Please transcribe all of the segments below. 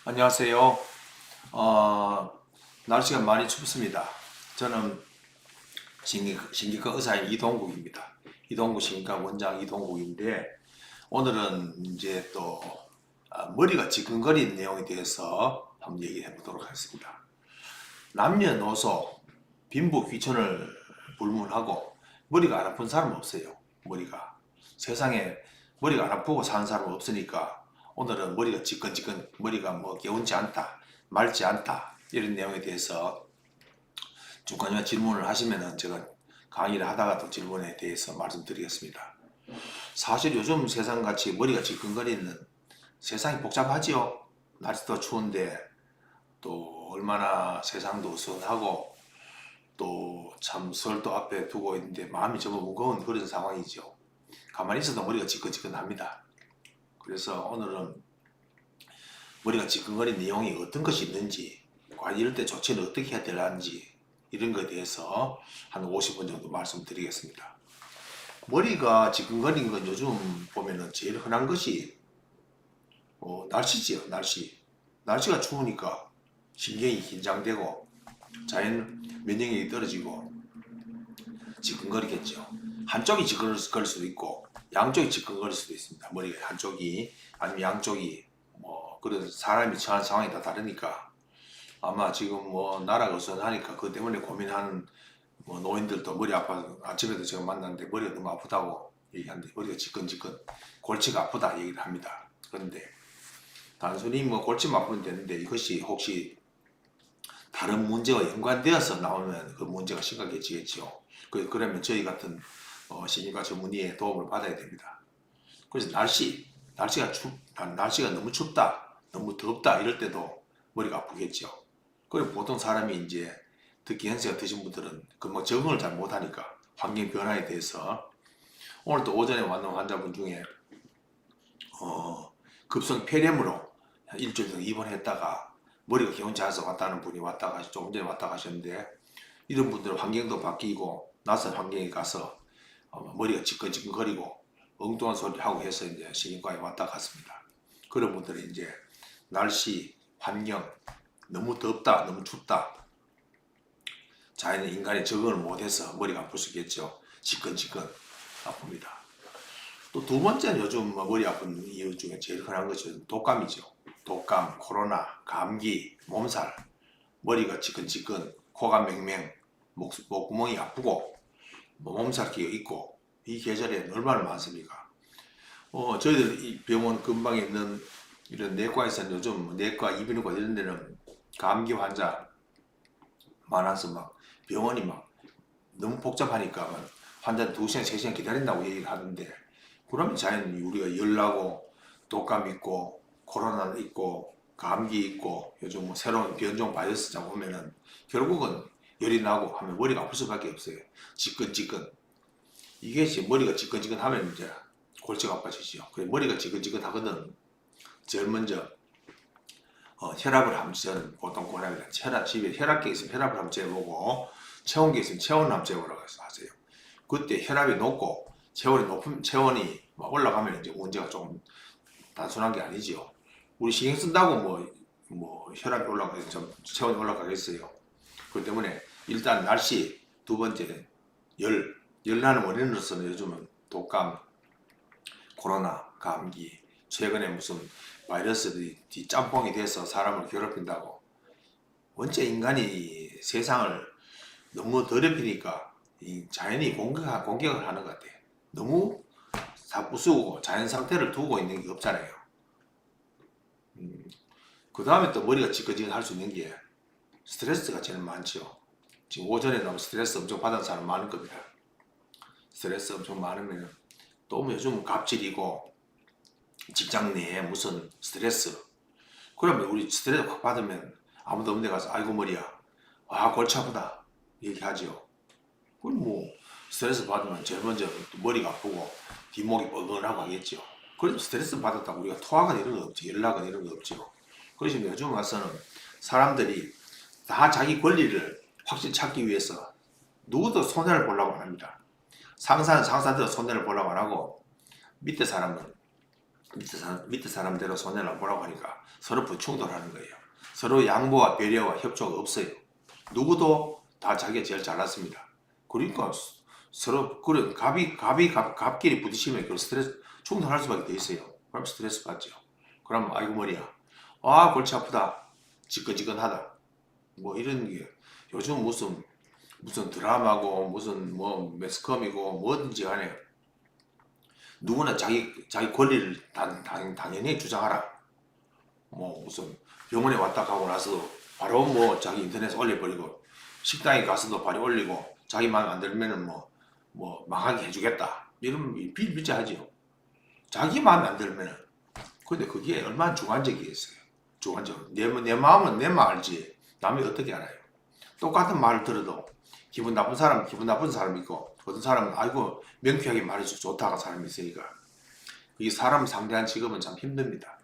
안녕하세요. 날씨가 많이 춥습니다. 저는 신기과 의사인 이동국입니다. 이동국 신기과 원장 이동국인데 오늘은 이제 또 머리가 지끈거리는 내용에 대해서 한번 얘기해 보도록 하겠습니다. 남녀노소 빈부 귀천을 불문하고 머리가 안 아픈 사람은 없어요. 머리가 세상에 머리가 안 아프고 사는 사람은 없으니까 오늘은 머리가 지끈지끈, 머리가 뭐 개운치 않다, 맑지 않다 이런 내용에 대해서 중간중간 질문을 하시면은 제가 강의를 하다가도 질문에 대해서 말씀드리겠습니다. 사실 요즘 세상같이 머리가 지끈거리는 세상이 복잡하지요. 날씨도 추운데 또 얼마나 세상도 어수선하고 또 참 설도 앞에 두고 있는데 마음이 정말 무거운 그런 상황이죠. 가만히 있어도 머리가 지끈지끈합니다. 그래서 오늘은 머리가 지끈거리는 내용이 어떤 것이 있는지, 과연 이럴 때 조치는 어떻게 해야 되는지 이런 것에 대해서 한 50분 정도 말씀드리겠습니다. 머리가 지끈거리는 건 요즘 보면은 제일 흔한 것이 날씨지요. 날씨가 추우니까 신경이 긴장되고 자연 면역력이 떨어지고 지끈거리겠죠. 한쪽이 지끈거릴 수도 있고 양쪽이 지끈거릴 수도 있습니다. 머리가 한쪽이 아니면 양쪽이 그런 사람이 처한 상황이 다 다르니까 아마 지금 나라가 어수선하니까 그것 때문에 고민하는 노인들도 머리 아파서 아침에도 제가 만났는데 머리가 너무 아프다고 얘기하는데 머리가 지끈지끈 골치가 아프다 얘기를 합니다. 그런데 단순히 골치만 아프면 되는데 이것이 혹시 다른 문제와 연관되어서 나오면 그 문제가 심각해지겠죠. 그러면 저희 같은 신경과 전문의의 도움을 받아야 됩니다. 그래서 날씨가 너무 춥다, 너무 덥다 이럴 때도 머리가 아프겠죠. 그리고 보통 사람이 이제 특히 연세가 드신 분들은 적응을 잘 못하니까 환경 변화에 대해서 오늘 또 오전에 왔는 환자분 중에 급성 폐렴으로 일주일 정도 입원했다가 머리가 개운치 않아서 왔다는 분이 조금 전에 왔다 가셨는데 이런 분들은 환경도 바뀌고 낯선 환경에 가서 머리가 지끈지끈거리고 엉뚱한 소리 하고 해서 이제 신경과에 왔다 갔습니다. 그런 분들은 이제 날씨, 환경, 너무 덥다, 너무 춥다, 자연의 인간이 적응을 못해서 머리가 아플 수 있겠죠. 지끈지끈 아픕니다. 또 두 번째는 요즘 머리 아픈 이유 중에 제일 흔한 것이 독감이죠. 독감, 코로나, 감기, 몸살, 머리가 지끈지끈, 코가 맹맹, 목구멍이 아프고 몸살기가 있고 이 계절에 얼마나 많습니까? 저희들 이 병원 근방에 있는 이런 내과에서는 요즘 내과, 이비인후과 이런 데는 감기 환자 많아서 병원이 너무 복잡하니까 환자 2시간, 3시간 기다린다고 얘기를 하던데 그러면 자연히 우리가 열 나고 독감 있고 코로나 있고 감기 있고 요즘 새로운 변종 바이러스가 오면은 결국은 열이 나고 하면 머리가 아플 수밖에 없어요. 지끈지끈. 이게 머리가 지끈지끈 하면 이제 골치가 아파지죠. 그래 머리가 지끈지끈 하거든. 제일 먼저 혈압을 한번 보통 고혈압이라 집에 혈압계 있으면 혈압을 한번 재보고 체온계 있으면 체온을 한번 재보라고 해서 하세요. 그때 혈압이 높고 체온이 올라가면 이제 문제가 조금 단순한 게 아니지요. 우리 신경 쓴다고 혈압이 올라가겠죠. 체온이 올라가겠어요. 그렇기 때문에 일단 날씨, 두 번째 열 나는 원인으로서는 요즘은 독감, 코로나, 감기, 최근에 무슨 바이러스들이 짬뽕이 돼서 사람을 괴롭힌다고. 원체 인간이 세상을 너무 더럽히니까 이 자연이 공격을 하는 것 같아. 너무 다 부수고 자연 상태를 두고 있는 게 없잖아요. 그 다음에 또 머리가 지끈지끈 할 수 있는 게 스트레스가 제일 많죠. 지금 오전에도 스트레스 엄청 받은 사람 많을 겁니다. 스트레스 엄청 많으면 또 요즘 갑질이고 직장 내에 무슨 스트레스 그러면 우리 스트레스 확 받으면 아무도 없는 데 가서 아이고 머리야 골치 아프다 얘기하죠. 그럼 스트레스 받으면 제일 먼저 머리가 아프고 뒷목이 뻐근하고 하겠죠. 그래도 스트레스 받았다고 우리가 토하거나 이런 거 없지, 연락은 이런 거 없죠. 그래서 요즘 와서는 사람들이 다 자기 권리를 확실히 찾기 위해서 누구도 손해를 보려고 안 합니다. 상사는 상사대로 손해를 보려고 안 하고 밑에 사람은 밑에 사람대로 손해를 안 보라고 하니까 서로 부충돌하는 거예요. 서로 양보와 배려와 협조가 없어요. 누구도 다 자기가 제일 잘났습니다. 그러니까 서로 그런 갑끼리 부딪히면 그 스트레스 충돌할 수밖에 돼 있어요. 그럼 스트레스 받죠. 그럼 아이고 머리야, 아 골치 아프다, 지끈지끈하다, 뭐 이런 게 요즘 무슨 드라마고 무슨 뭐 매스컴이고 뭐든지 간에 누구나 자기 권리를 당연히 주장하라. 뭐 무슨 병원에 왔다 가고 나서 바로 뭐 자기 인터넷에 올려버리고 식당에 가서도 바로 올리고 자기 마음에 안 들면은 뭐 망하게 해주겠다. 이런 비일비재하죠. 자기 마음에 안 들면은. 근데 그게 얼마나 주관적이겠어요. 주관적으로. 내 마음은 내만 알지 남이 어떻게 알아요. 똑같은 말을 들어도 기분 나쁜 사람이 있고 어떤 사람은 아이고 명쾌하게 말해서 좋다가 사람이 있으니까 이 사람 상대한 직업은 참 힘듭니다.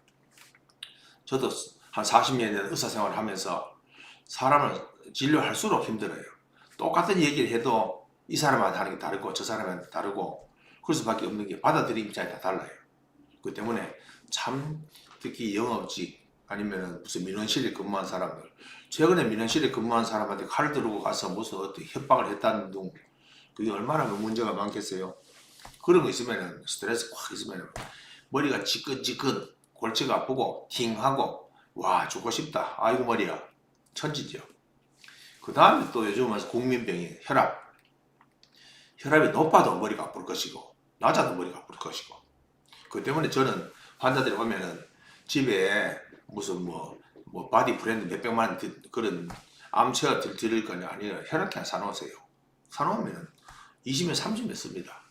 저도 한 40년 된 의사 생활을 하면서 사람을 진료할수록 힘들어요. 똑같은 얘기를 해도 이 사람한테 하는 게 다르고 저 사람한테 다르고 그럴 수밖에 없는 게 받아들이는 입장이 다 달라요. 그 때문에 참 특히 영업직 아니면 무슨 민원실에 근무한 사람들, 최근에 민원실에 근무한 사람한테 칼을 들고 가서 무슨 어떻게 협박을 했다는 등 그게 얼마나 문제가 많겠어요. 그런 거 있으면은 스트레스 확 있으면은 머리가 지끈지끈, 골치가 아프고 팅하고 와 죽고 싶다, 아이고 머리야, 천지죠. 그 다음에 또 요즘은 국민병이 혈압이 높아도 머리가 아플 것이고 낮아도 머리가 아플 것이고, 그 때문에 저는 환자들이 오면은 집에 무슨 뭐 바디 브랜드 몇백만 원 그런 암체어 드릴 거냐 아니라 혈압계 사놓으세요. 사놓으면 20년 30년 씁니다.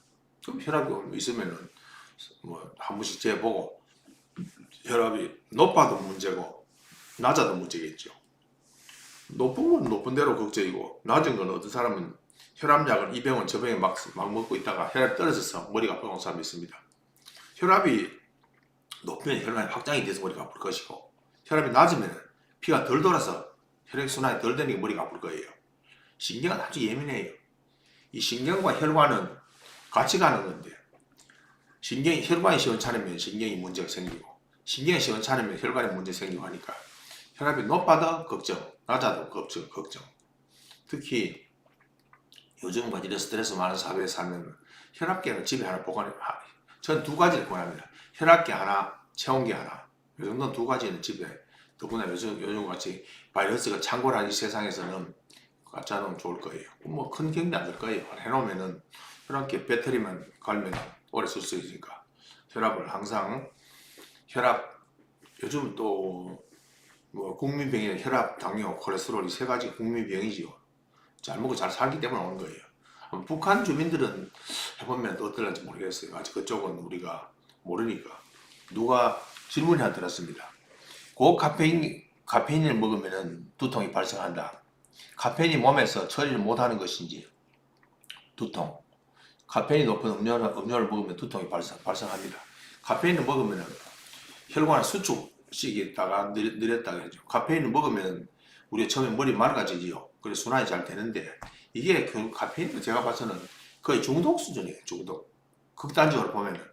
그럼 혈압이 있으면은 뭐 한 번씩 재보고 혈압이 높아도 문제고 낮아도 문제겠죠. 높은 건 높은 대로 걱정이고 낮은 건 어떤 사람은 혈압약을 이 병원 저 병에 막 먹고 있다가 혈압이 떨어져서 머리가 아픈 사람이 있습니다. 혈압이 높으면 혈관이 확장이 돼서 머리가 아플 것이고 혈압이 낮으면 피가 덜 돌아서 혈액순환이 덜 되는 게 머리가 아플 거예요. 신경은 아주 예민해요. 이 신경과 혈관은 같이 가는 건데 혈관이 시원찮으면 신경이 문제가 생기고 신경이 시원찮으면 혈관에 문제 생기고 하니까 혈압이 높아도 걱정, 낮아도 걱정. 특히 요즘 이런 스트레스 많은 사회에 살면 혈압계는 집에 하나 보관해. 전 두 가지를 권합니다. 혈압계 하나, 체온계 하나. 이 정도는 두 가지는 집에. 더구나 요즘 같이 바이러스가 창궐한 이 세상에서는 갖다 놓으면 좋을 거예요. 뭐 큰 경비 안 들 거예요. 해놓으면은 혈압계 배터리만 갈면 오래 쓸 수 있으니까 혈압을 항상 요즘 또 뭐 국민병이 혈압, 당뇨, 콜레스테롤 이 세 가지 국민병이지요. 잘 먹고 잘 살기 때문에 오는 거예요. 북한 주민들은 해보면 어떨지 모르겠어요. 아직 그쪽은 우리가 모르니까. 누가 질문이 하나 들었습니다. 카페인을 먹으면 두통이 발생한다. 카페인이 몸에서 처리를 못하는 것인지 두통. 카페인이 높은 음료를 먹으면 두통이 발생합니다. 카페인을 먹으면 혈관의 수축시키다가 느렸다가 하죠. 카페인을 먹으면 우리가 처음에 머리 맑아지지요. 그래서 순환이 잘 되는데 이게 카페인은 제가 봐서는 거의 중독 수준이에요. 중독. 극단적으로 보면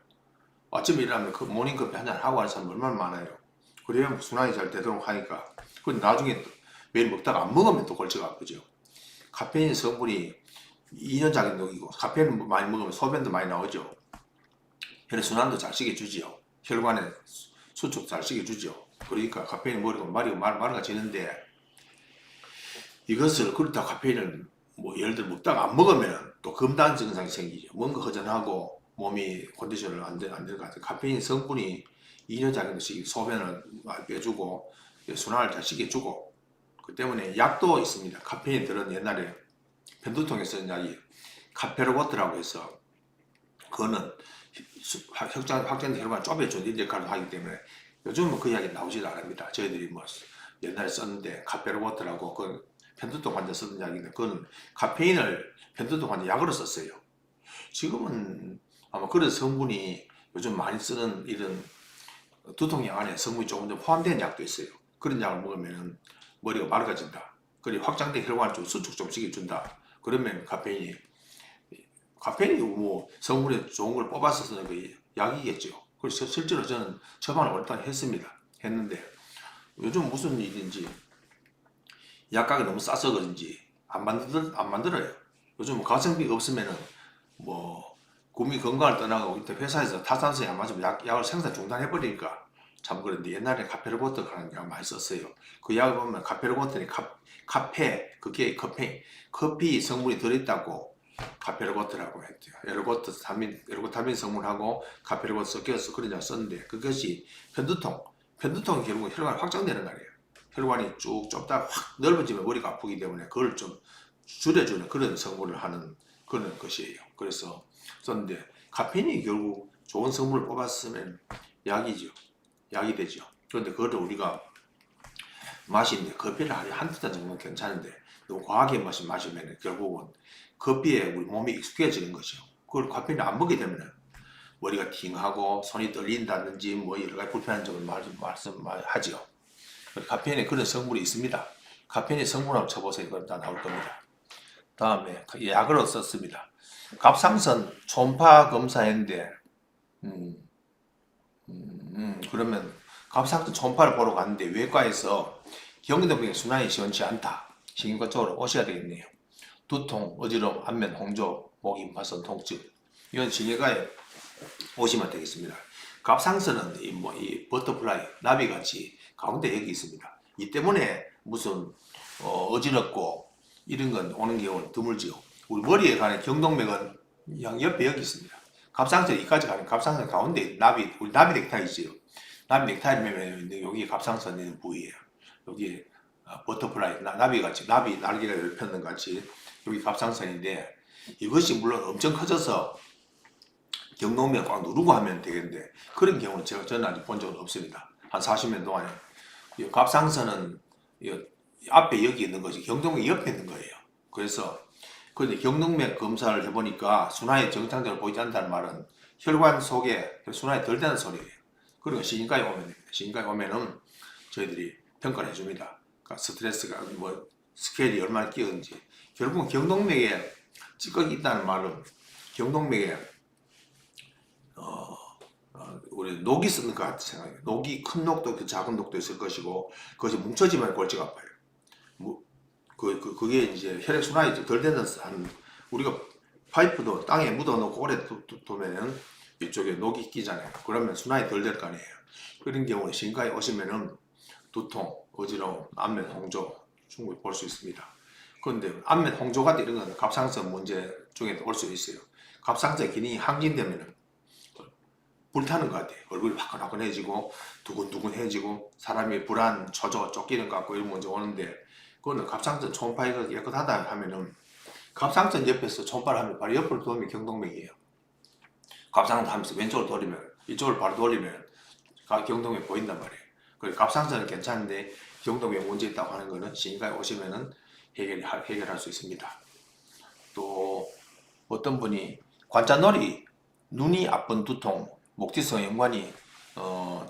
아침에 일어나면 모닝커피 한잔 하고 하는 사람 얼마나 많아요. 그래야 순환이 잘 되도록 하니까. 근데 나중에 매일 먹다가 안 먹으면 또 골치가 아프죠. 카페인 성분이 2년 작용력이고 카페인을 많이 먹으면 소변도 많이 나오죠. 혈액순환도 잘 시켜주지요. 혈관에 수축 잘 시켜주죠. 그러니까 카페인을 먹으면 말이 맑아지는데 이것을 그렇다 카페인을 뭐 예를 들어 먹다가 안 먹으면 또 금단 증상이 생기죠. 뭔가 허전하고 몸이 컨디션을 안 되는 것 같아요. 카페인 성분이 2년 작용시 소변을 빼주고 순환을 잘 시켜주고 그 때문에 약도 있습니다. 카페인 들은 옛날에 편두통에 쓰는 약이 카페로버트라고 해서 그거는 확장된 혈관 좁혀주는 역할을 하기 때문에 요즘은 그 약이 나오지도 않습니다. 저희들이 뭐 옛날에 썼는데 카페로버트라고 그 편두통 환자 쓰는 약인데 그건 카페인을 편두통 환자 약으로 썼어요. 지금은 아마 그런 성분이 요즘 많이 쓰는 이런 두통약 안에 성분이 조금 더 포함된 약도 있어요. 그런 약을 먹으면 머리가 맑아진다. 그리고 확장된 혈관을 좀 수축 좀 시켜준다. 그러면 카페인이 뭐 성분이 좋은 걸 뽑아서 쓰는 그 약이겠죠. 그래서 실제로 저는 처방을 오랫동안 했는데 요즘 무슨 일인지 약값이 너무 싸서 그런지 안 만들어요. 요즘 가성비가 없으면은 뭐 국민 건강을 떠나고 이때 회사에서 타산성이 안 맞으면 약을 생산 중단해버리니까 참 그런데 옛날에 카페르고트라는 약 많이 썼어요. 그 약을 보면 카페르고트니 커피 성분이 들어있다고 카페르고트라고 했대요. 에르고타민 성분하고 카페르고트 섞여서 그런 약 썼는데 그것이 편두통이 결국은 혈관이 확장되는 거예요. 혈관이 쭉 좁다가 확 넓어지면 머리가 아프기 때문에 그걸 좀 줄여주는 그런 성분을 하는 그런 것이에요. 그래서 썼는데 카페인이 결국 좋은 성분을 뽑았으면 약이죠. 약이 되죠. 그런데 그것도 우리가 마시는데 커피를 하루에 한두 잔 정도는 괜찮은데 너무 과하게 마시면 결국은 커피에 우리 몸이 익숙해지는 거죠. 그걸 카페인을 안 먹게 되면 머리가 팅하고 손이 떨린다든지 뭐 여러 가지 불편한 점을 말씀하죠. 카페인에 그런 성분이 있습니다. 카페인의 성분을 쳐보세요. 그럼 다 나올 겁니다. 다음에 약으로 썼습니다. 갑상선 초음파 검사했는데 그러면 갑상선 초음파를 보러 갔는데 외과에서 경동맥 순환이 시원치 않다. 신경과 쪽으로 오셔야 되겠네요. 두통, 어지러움, 안면 홍조, 목 임파선 통증 이건 신경과에 오시면 되겠습니다. 갑상선은 이 버터플라이 나비같이 가운데 여기 있습니다. 이 때문에 무슨 어지럽고 이런 건 오는 경우는 드물지요. 우리 머리에 가는 경동맥은 옆에 여기 있습니다. 갑상선 이까지 가는 갑상선 가운데 우리 나비 넥타이 있어요. 나비 넥타이면 여기 갑상선 있는 부위예요. 여기 버터플라이 나비같이 나비 날개가 열폈는 같이 여기 갑상선인데 이것이 물론 엄청 커져서 경동맥 꽉 누르고 하면 되겠는데 그런 경우는 저는 아직 본 적은 없습니다. 한 40년 동안에 이 갑상선은 앞에 여기 있는 것이 경동맥 옆에 있는 거예요. 그래서 근데 경동맥 검사를 해보니까 순환이 정상적으로 보이지 않는다는 말은 혈관 속에 순환이 덜 되는 소리예요. 그러니까 시인과에 오면 됩니다. 시인과에 오면은 저희들이 평가를 해줍니다. 그러니까 스트레스가 뭐 스케일이 얼마나 끼었는지 결국은 경동맥에 찌꺼기 있다는 말은 경동맥에 우리 녹이 쓰는 것 같은 생각이에요. 녹이 큰 녹도 있고 작은 녹도 있을 것이고 그것이 뭉쳐지면 골치가 아파요. 그게 이제 혈액 순환이 덜 되는 우리가 파이프도 땅에 묻어놓고 오래 두면은 이쪽에 녹이 끼잖아요. 그러면 순환이 덜 될 거 아니에요. 그런 경우에 신과에 오시면은 두통, 어지러움, 안면 홍조 충분히 볼 수 있습니다. 그런데 안면 홍조 같은 이런 건 갑상선 문제 중에도 올 수 있어요. 갑상선 기능이 항진되면은 불타는 것 같아요. 얼굴이 화끈화끈해지고 두근두근해지고 사람이 불안, 초조, 쫓기는 것 같고 이런 문제 오는데 그거는 갑상선 초음파가 깨끗하다 하면은 갑상선 옆에서 초음파를 하면 바로 옆으로 돌면 경동맥이에요. 갑상선 하면서 왼쪽으로 돌리면 이쪽을 바로 돌리면 경동맥 보인단 말이에요. 그래서 갑상선은 괜찮은데 경동맥 문제 있다고 하는 거는 신경과에 오시면은 해결할 수 있습니다. 또 어떤 분이 관자놀이, 눈이 아픈 두통, 목디스크와 연관이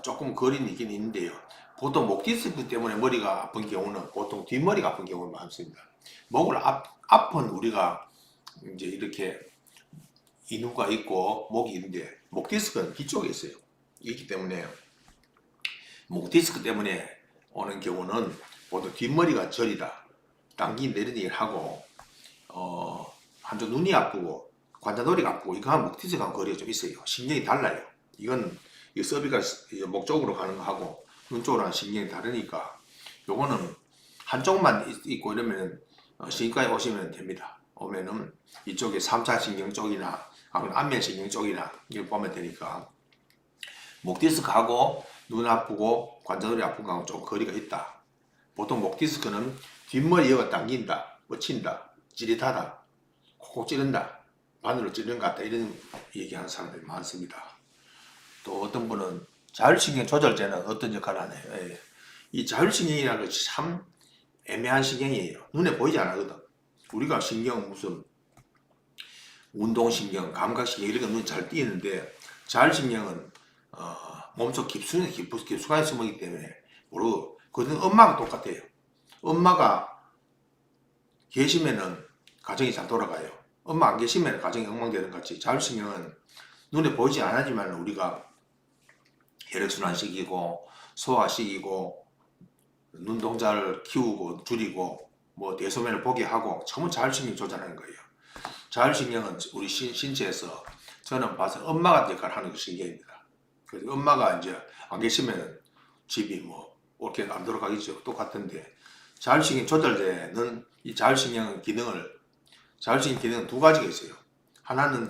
조금 거리는 있긴 있는데요. 보통 목디스크 때문에 머리가 아픈 경우는 보통 뒷머리가 아픈 경우가 많습니다. 목을 앞은 우리가 이제 이렇게 이누가 있고 목이 있는데 목디스크는 뒤쪽에 있어요. 있기 때문에 목디스크 때문에 오는 경우는 보통 뒷머리가 저리다. 당기 내리기를 하고 한쪽 눈이 아프고 관자놀이가 아프고 이거 하면 목디스크하고 거리가 좀 있어요. 신경이 달라요. 이건 이 서비가 목 쪽으로 가는 거하고 눈 쪽으로 하는 신경이 다르니까 요거는 한쪽만 있고 이러면 신경과에 오시면 됩니다. 오면은 이쪽에 3차 신경 쪽이나 안면 신경 쪽이나 이걸 보면 되니까 목 디스크하고 눈 아프고 관자놀이 아픈 거하고 좀 거리가 있다. 보통 목 디스크는 뒷머리가 당긴다, 뻗친다, 찌릿하다, 콕콕 찌른다, 바늘로 찌르는 것 같다 이런 얘기하는 사람들이 많습니다. 또 어떤 분은 자율신경 조절제는 어떤 역할을 하나요? 예. 이 자율신경이라는 것이 참 애매한 신경이에요. 눈에 보이지 않거든. 우리가 신경 무슨 운동신경, 감각신경 이런 거 눈에 잘 띄는데 자율신경은 몸속 깊숙하게 숨어있기 때문에 모르고 그건 엄마가 똑같아요. 엄마가 계시면은 가정이 잘 돌아가요. 엄마 안 계시면 가정이 엉망되는 것 같이 자율신경은 눈에 보이지 않지만 우리가 혈액순환시키고 소화시키고 눈동자를 키우고 줄이고 뭐 대소면을 보게 하고 전부 자율신경 조절하는 거예요. 자율신경은 우리 신체에서 저는 봐서 엄마가 역할을 하는 게 신경입니다. 그래서 엄마가 이제 안 계시면 집이 뭐 이렇게 안 돌아가겠죠. 똑같은데 자율신경 조절되는 이 자율신경 기능은 두 가지가 있어요. 하나는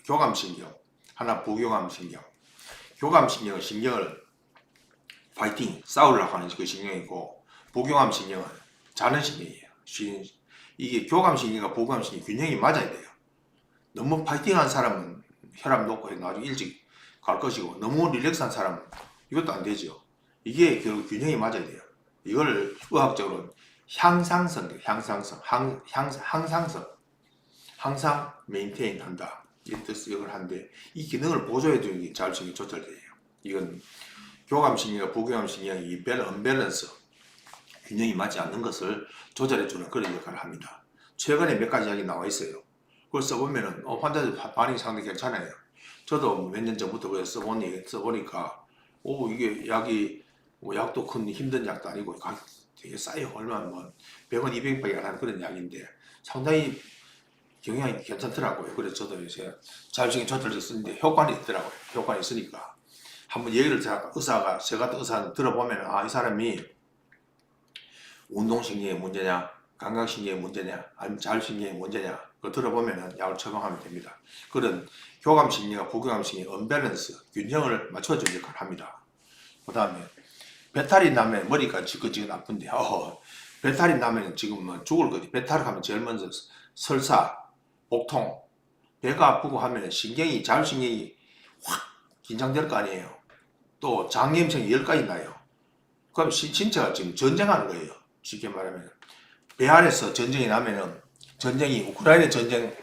교감신경, 하나 부교감신경. 교감신경은 신경을 파이팅, 싸우려고 하는 그 신경이고, 부교감신경은 자는 신경이에요. 이게 교감신경과 부교감신경 균형이 맞아야 돼요. 너무 파이팅한 사람은 혈압 높고 나중에 일찍 갈 것이고, 너무 릴렉스한 사람은 이것도 안 되죠. 이게 결국 균형이 맞아야 돼요. 이걸 의학적으로는 향상성, 항상 메인테인 한다. 이 뜻을 하는데, 이 기능을 보조해 주는 게 자율신경 조절돼요. 이건 교감신경과 부교감신경의 이 언밸런스, 균형이 맞지 않는 것을 조절해주는 그런 역할을 합니다. 최근에 몇 가지 약이 나와 있어요. 그걸 써보면은 환자들 반응이 상당히 괜찮아요. 저도 몇 년 전부터 그걸 써보니까 이게 약이 뭐 약도 큰 힘든 약도 아니고 되게 싸요. 얼마 뭐 100원, 200원밖에 안 하는 그런 약인데 상당히 경향이 괜찮더라고요. 그래서 저도 이제 자율신경 조절제 쓰는데 효과는 있더라고요. 효과는 있으니까 한번 얘기를 저 같은 의사는 들어보면 이 사람이 운동신경의 문제냐, 감각신경의 문제냐, 아니면 자율신경의 문제냐, 그거 들어보면 약을 처방하면 됩니다. 그런 교감신경과 부교감신경의 언밸런스, 균형을 맞춰주는 역할을 합니다. 그 다음에 배탈이 나면 머리가 지긋지긋 아픈데, 배탈이 나면 지금 뭐 죽을 거지. 배탈을 하면 제일 먼저 설사, 복통, 배가 아프고 하면 자율신경이 확 긴장될 거 아니에요. 또 장염성이 10가지 나요. 그럼 신체가 지금 전쟁하는 거예요. 쉽게 말하면 배 안에서 전쟁이 나면은 우크라이나 전쟁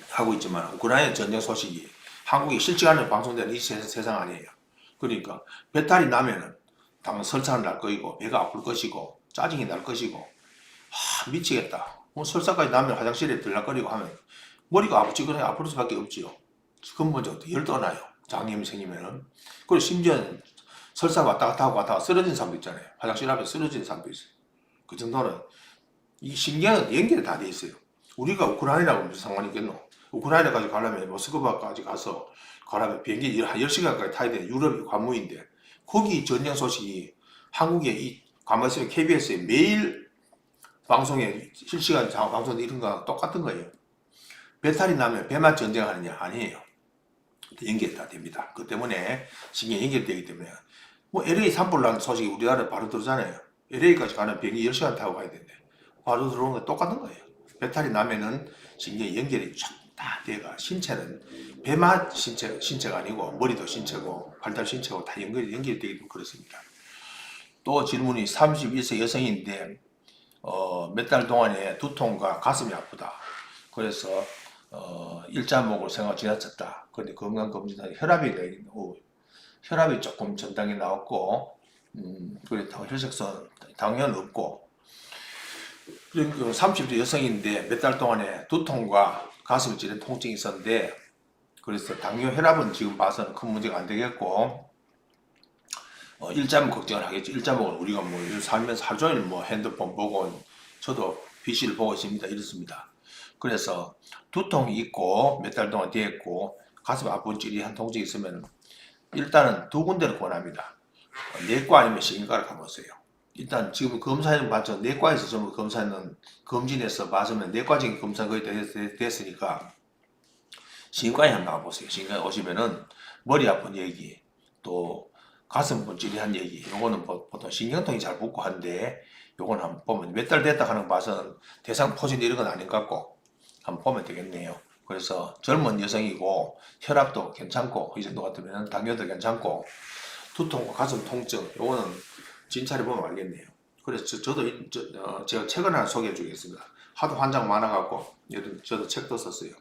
하고 있지만 우크라이나 전쟁 소식이 한국에 실시간으로 방송되는 이 세상 아니에요. 그러니까 배탈이 나면은 당연 설사는 날 것이고 배가 아플 것이고 짜증이 날 것이고 미치겠다. 뭐 설사까지 나면 화장실에 들락거리고 하면 머리가 아플 수밖에 없지요. 근본적으로 열도 나요. 장염이 생기면은. 그리고 심지어 설사 왔다 갔다 하고 쓰러진 사람도 있잖아요. 화장실 앞에 쓰러진 사람도 있어요. 그 정도는 이 신경은 연결이 다 돼 있어요. 우리가 우크라이나하고 무슨 상관이 있겠노? 우크라이나까지 가려면 모스크바까지 가려면 비행기 한 10시간까지 타야 되는 유럽이 관무인데 거기 전쟁 소식이 한국에 가만히 있으면 KBS에 매일 방송에 실시간 방송 이런 거 똑같은 거예요. 배탈이 나면 배만 전쟁하느냐? 아니에요. 연결이 다 됩니다. 그 때문에 신경이 연결되기 때문에 뭐 LA 산불 나는 소식이 우리나라에 바로 들어오잖아요. LA까지 가는 비행기 10시간 타고 가야 되는데 바로 들어오는 거 똑같은 거예요. 배탈이 나면은 신경이 연결이 쫙 다 돼가 신체는 배만 신체가 아니고 머리도 신체고 발달 신체고 다 연결되기 때문에 그렇습니다. 또 질문이 31세 여성인데 몇 달 동안에 두통과 가슴이 아프다. 그래서 일자목으로 생활 지나쳤다. 그런데 건강검진하니 혈압이 조금 정당히 나왔고, 그렇다고 혈색소는 당연 없고, 30대 여성인데 몇 달 동안에 두통과 가슴을 찌는 통증이 있었는데, 그래서 당뇨 혈압은 지금 봐서는 큰 문제가 안 되겠고, 일자목 걱정을 하겠죠. 일자목은 우리가 뭐 살면서 하루 종일 뭐 핸드폰 보고, 저도 PC를 보고 있습니다. 이렇습니다. 그래서 두통이 있고 몇 달 동안 되었고 가슴 아픈 찌릿한 통증이 있으면 일단은 두 군데를 권합니다. 내과 아니면 신경과를 가보세요. 일단 지금 검사는 봤죠. 내과에서 전부 검사는 검진해서 봤으면 내과적인 검사 거의 됐으니까 신경과에 한번 가보세요. 신경과에 오시면은 머리 아픈 얘기 또 가슴 찌릿한 얘기 요거는 보통 신경통이 잘 붙고 한데 요건 한번 보면 몇 달 됐다 하는 거 봐서는 대상 포진 이런 건 아닌 것 같고 한번 보면 되겠네요. 그래서 젊은 여성이고 혈압도 괜찮고 이 정도 같으면 당뇨도 괜찮고 두통과 가슴 통증 요거는 진찰해 보면 알겠네요. 그래서 제가 책을 하나 소개해 주겠습니다. 하도 환자가 많아갖고 저도 책도 썼어요.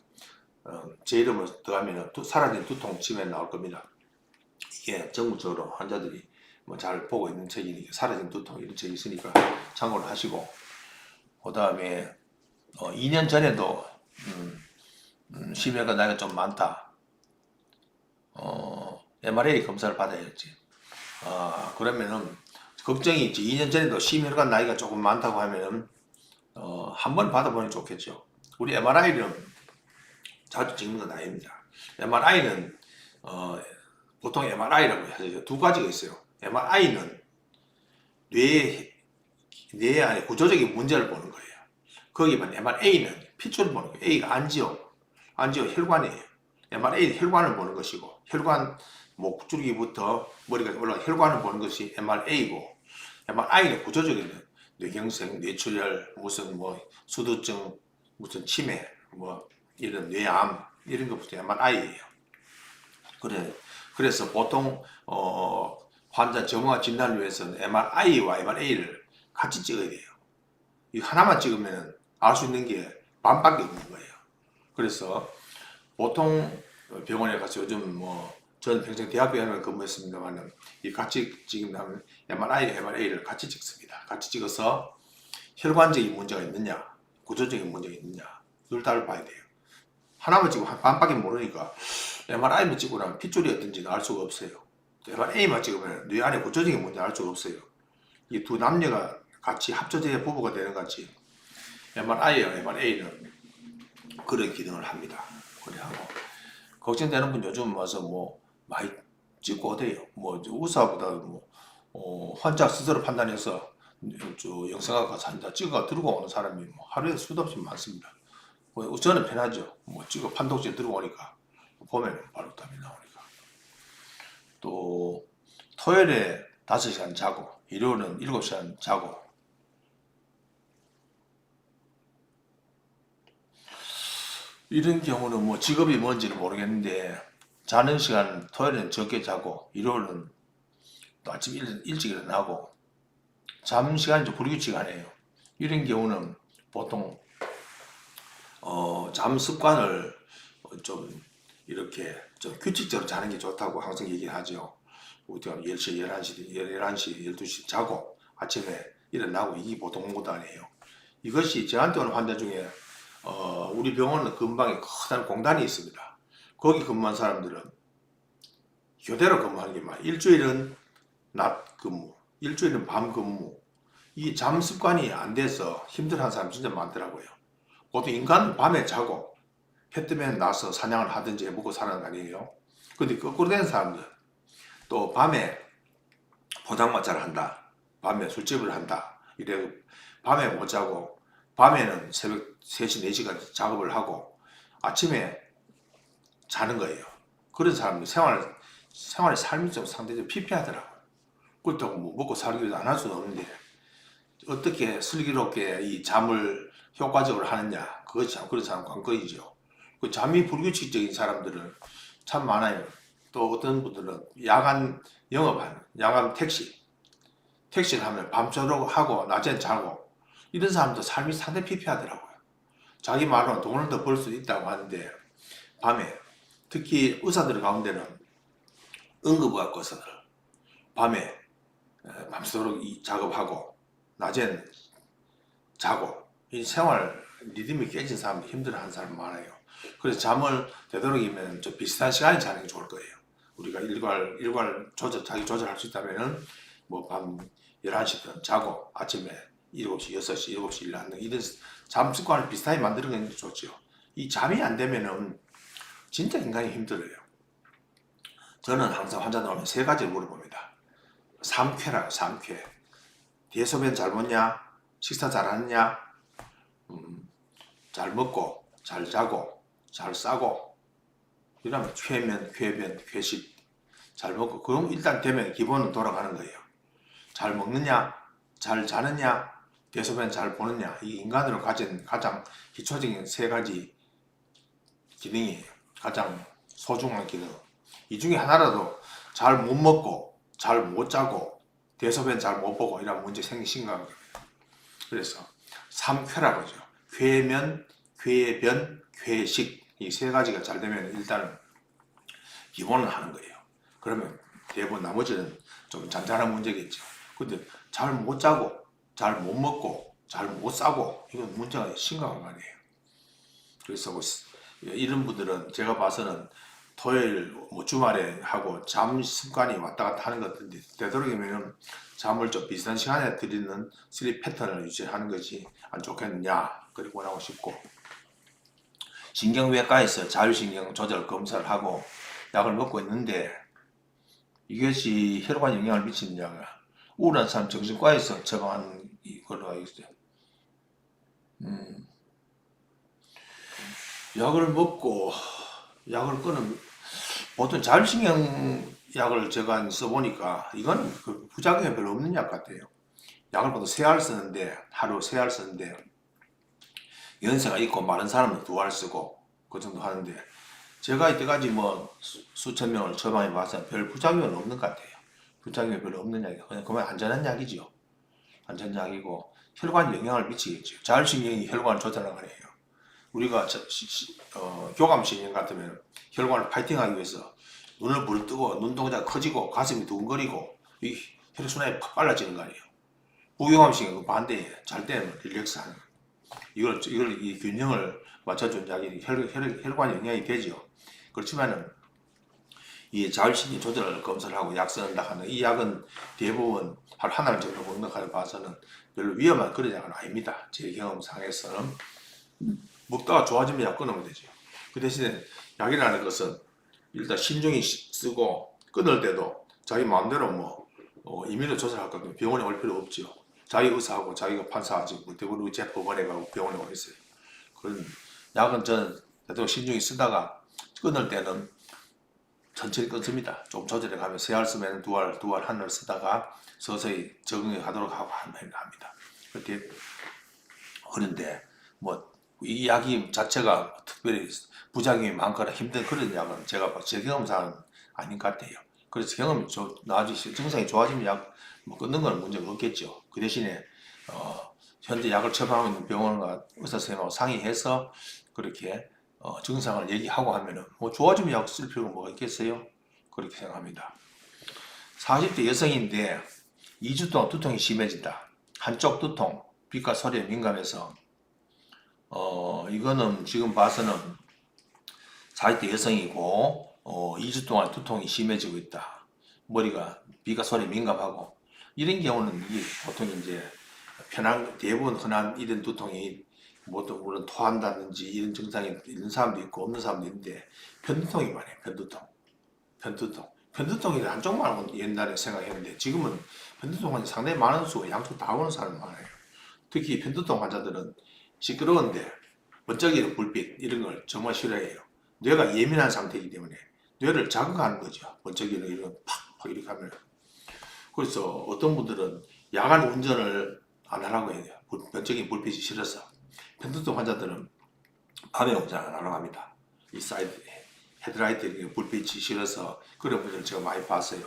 제 이름을 더하면 사라진 두통 치매 나올 겁니다. 이게 전국적으로 환자들이 뭐 잘 보고 있는 책이니까 사라진 두통 이런 책이 있으니까 참고를 하시고 그 다음에 2년 전에도 심혈관 나이가 좀 많다. MRA 검사를 받아야지. 그러면은 걱정이 있지. 2년 전에도 심혈관 나이가 조금 많다고 하면은 한 번 받아보는 게 좋겠죠. 우리 MRI는 자주 찍는 건 아닙니다. MRI는 보통 MRI라고 해서 두 가지가 있어요. MRI는 뇌 안에 구조적인 문제를 보는 거예요. 거기에 반해 MRA는 핏줄을 보는 거예요. A가 안지오 혈관이에요. MRA는 혈관을 보는 것이고, 혈관 목줄기부터 머리가 올라가 혈관을 보는 것이 MRA고, MRI는 구조적인 뇌경색, 뇌출혈, 무슨 수두증, 무슨 치매, 이런 뇌암 이런 것부터 MRI예요. 그래서 보통 환자 정확 진단을 위해서는 MRI와 MRA를 같이 찍어야 돼요. 이 하나만 찍으면 알 수 있는 게 반밖에 없는 거예요. 그래서 보통 병원에 가서 요즘 저는 평생 대학병원에 근무했습니다만 이 같이 찍는다면 MRI, MRA를 같이 찍습니다. 같이 찍어서 혈관적인 문제가 있느냐, 구조적인 문제가 있느냐 둘 다를 봐야 돼요. 하나만 찍고 반밖에 모르니까 MRI만 찍고 나면 핏줄이 어떤지는 알 수가 없어요. MRA만 찍으면 뇌 안에 구조적인 문제를 알 수가 없어요. 이 두 남녀가 같이 합쳐져야 부부가 되는 같이 MRI와 MRA는 그런 기능을 합니다. 그래하고 걱정되는 분 요즘 와서 많이 찍고 어때요? 의사보다 환자 스스로 판단해서 영상학과 산다 찍어 들고 오는 사람이 하루에 수도 없이 많습니다. 저는 편하죠. 찍어 판독지에 들고 오니까 보면 바로 답이 나오니까. 또 토요일에 5시간 자고 일요일은 7시간 자고 이런 경우는 직업이 뭔지는 모르겠는데 자는 시간 토요일은 적게 자고 일요일은 또 아침 일찍 일어나고 잠 시간이 좀 불규칙하네요. 이런 경우는 보통 잠 습관을 좀 이렇게 좀 규칙적으로 자는 게 좋다고 항상 얘기하죠. 우리가 10시, 11시, 12시 자고 아침에 일어나고 이게 보통 것도 아니에요. 이것이 저한테 오는 환자 중에 우리 병원은 근방에 커다란 공단이 있습니다. 거기 근무한 사람들은 교대로 근무하는 게 많아요. 일주일은 낮 근무, 일주일은 밤 근무. 이 잠 습관이 안 돼서 힘들어하는 사람 진짜 많더라고요. 보통 인간은 밤에 자고 해 뜨면 나서 사냥을 하든지 해먹고 사는 거 아니에요. 근데 거꾸로 된 사람들 또 밤에 포장마차를 한다, 밤에 술집을 한다, 이래 밤에 못 자고 밤에는 새벽 3시, 4시까지 작업을 하고 아침에 자는 거예요. 그런 사람이 생활의 삶이 좀 상대적으로 피폐하더라고요. 그렇다고 먹고 살기도 안 할 수는 없는데 어떻게 슬기롭게 이 잠을 효과적으로 하느냐, 그것이 참 그런 사람 관건이죠. 그 잠이 불규칙적인 사람들은 참 많아요. 또 어떤 분들은 야간 영업하는, 야간 택시를 하면 밤새도록 하고 낮엔 자고 이런 사람도 삶이 상당히 피폐하더라고요. 자기 말로는 돈을 더 벌 수 있다고 하는데 밤에 특히 의사들 가운데는 응급의학 의사들 밤에 밤새도록 작업하고 낮엔 자고 이 생활 리듬이 깨진 사람도 힘들어하는 사람 많아요. 그래서 잠을 되도록이면 좀 비슷한 시간에 자는 게 좋을 거예요. 우리가 일괄 자기 조절할 수 있다면은 밤 11시든 자고 아침에 7시, 6시, 7시 일어나는 이런 잠 습관을 비슷하게 만드는 게 좋죠. 이 잠이 안 되면은 진짜 인간이 힘들어요. 저는 항상 환자 나오면 3가지를 물어봅니다. 3쾌라고 3쾌. 대소변 잘 먹냐? 식사 잘 하느냐? 잘 먹고, 잘 자고, 잘 싸고 이러면 쾌면, 쾌변, 쾌식 잘 먹고 그럼 일단 되면 기본은 돌아가는 거예요. 잘 먹느냐? 잘 자느냐? 대소변 잘 보느냐? 이 인간으로 가진 가장 기초적인 3가지 기능이에요. 가장 소중한 기능. 이 중에 하나라도 잘 못 먹고 잘 못 자고 대소변 잘 못 보고 이런 문제 생기기 심각한 겁니다. 그래서 3쾌라고 하죠. 쾌면, 쾌변, 쾌식 이 3가지가 잘 되면 일단은 기본을 하는 거예요. 그러면 대부분 나머지는 좀 잔잔한 문제겠죠. 근데 잘 못 자고 잘 못 먹고 잘 못 싸고 이건 문제가 심각한 거 아니에요. 그래서 이런 분들은 제가 봐서는 토요일 뭐 주말에 하고 잠 습관이 왔다 갔다 하는 것 같은데 되도록이면 잠을 좀 비슷한 시간에 드리는 슬립 패턴을 유지하는 것이 안 좋겠느냐 그리고 원하고 싶고 신경외과에서 자율신경 조절 검사를 하고 약을 먹고 있는데 이것이 혈관 영향을 미치느냐가 우울한 사람 정신과에서 처방한 걸로 알고 있어요. 약을 먹고 약을 끊으면 보통 자율신경 약을 제가 써보니까 이건 그 부작용이 별로 없는 약 같아요. 약을 보통 3알 쓰는데 하루 3알 쓰는데 연세가 있고 많은 사람은 2알 쓰고 그 정도 하는데 제가 이때까지 뭐 수천 명을 처방해 봐서 별 부작용은 없는 것 같아요. 부작용이 별로 없는 약이에요. 그냥 안전한 약이죠. 안전한 약이고 혈관 영향을 미치겠죠. 자율신경이 혈관을 조절하는 거예요. 우리가 교감신경 같으면 혈관을 파이팅하기 위해서 눈을 부릅 뜨고 눈동자가 커지고 가슴이 두근거리고 이 혈액순환이 팍 빨라지는 거 아니에요. 부교감신경은 반대예요. 잘 때는 릴렉스하는 거예요. 이걸 이 균형을 맞춰준 약이 혈관 영향이 되죠. 그렇지만은 이 자율신경 조절 검사를 하고 약 쓰는다 하는 이 약은 대부분 하나를 정도 먹는 걸 봐서는 별로 위험한 그런 약은 아닙니다. 제 경험상에서는 먹다가 좋아지면 약 끊으면 되죠. 그 대신에 약이라는 것은 일단 신중히 쓰고 끊을 때도 자기 마음대로 뭐 임의로 조절할 거면 병원에 올 필요 없죠. 자기 의사하고 자기가 판사하지 뭐 대부분 재법원에 가고 병원에 와 있어요. 그런 약은 저는 대도 신중히 쓰다가 끊을 때는 천천히 끊습니다. 좀 조절해 가면 3알 쓰면 2알, 한 알 쓰다가 서서히 적응해 가도록 하고 합니다. 그런데 뭐 이 약이 자체가 특별히 부작용이 많거나 힘든 그런 약은 제가 제 경험상은 아닌 것 같아요. 그래서 경험이 나아지시 증상이 좋아지면 약 뭐 끊는 건 문제가 없겠죠. 그 대신에 현재 약을 처방하고 있는 병원과 의사 선생님하고 상의해서 그렇게 증상을 얘기하고 하면은 뭐 좋아지면 약 쓸 필요가 뭐가 있겠어요? 그렇게 생각합니다. 40대 여성인데 2주 동안 두통이 심해진다. 한쪽 두통, 빛과 소리에 민감해서 이거는 지금 봐서는 40대 여성이고 2주 동안 두통이 심해지고 있다. 머리가 빛과 소리에 민감하고 이런 경우는 이게 보통 이제 대부분 흔한 이런 두통이 물론 토한다든지 이런 증상이 있는 사람도 있고 없는 사람도 있는데 편두통이 많아요. 편두통이 한쪽 말고 옛날에 생각했는데 지금은 편두통 상당히 많은 수가 양쪽 다 오는 사람이 많아요. 특히 편두통 환자들은 시끄러운데 번쩍이는 불빛 이런 걸 정말 싫어해요. 뇌가 예민한 상태이기 때문에 뇌를 자극하는 거죠. 번쩍이는 이런 팍팍 이렇게 하면. 그래서 어떤 분들은 야간 운전을 안 하라고 해요. 번쩍이는 불빛이 싫어서. 편두통 환자들은 밤에 운전 안 하라고 합니다. 이 사이드 헤드라이트 불빛이 싫어서 그런 분들을 제가 많이 봤어요.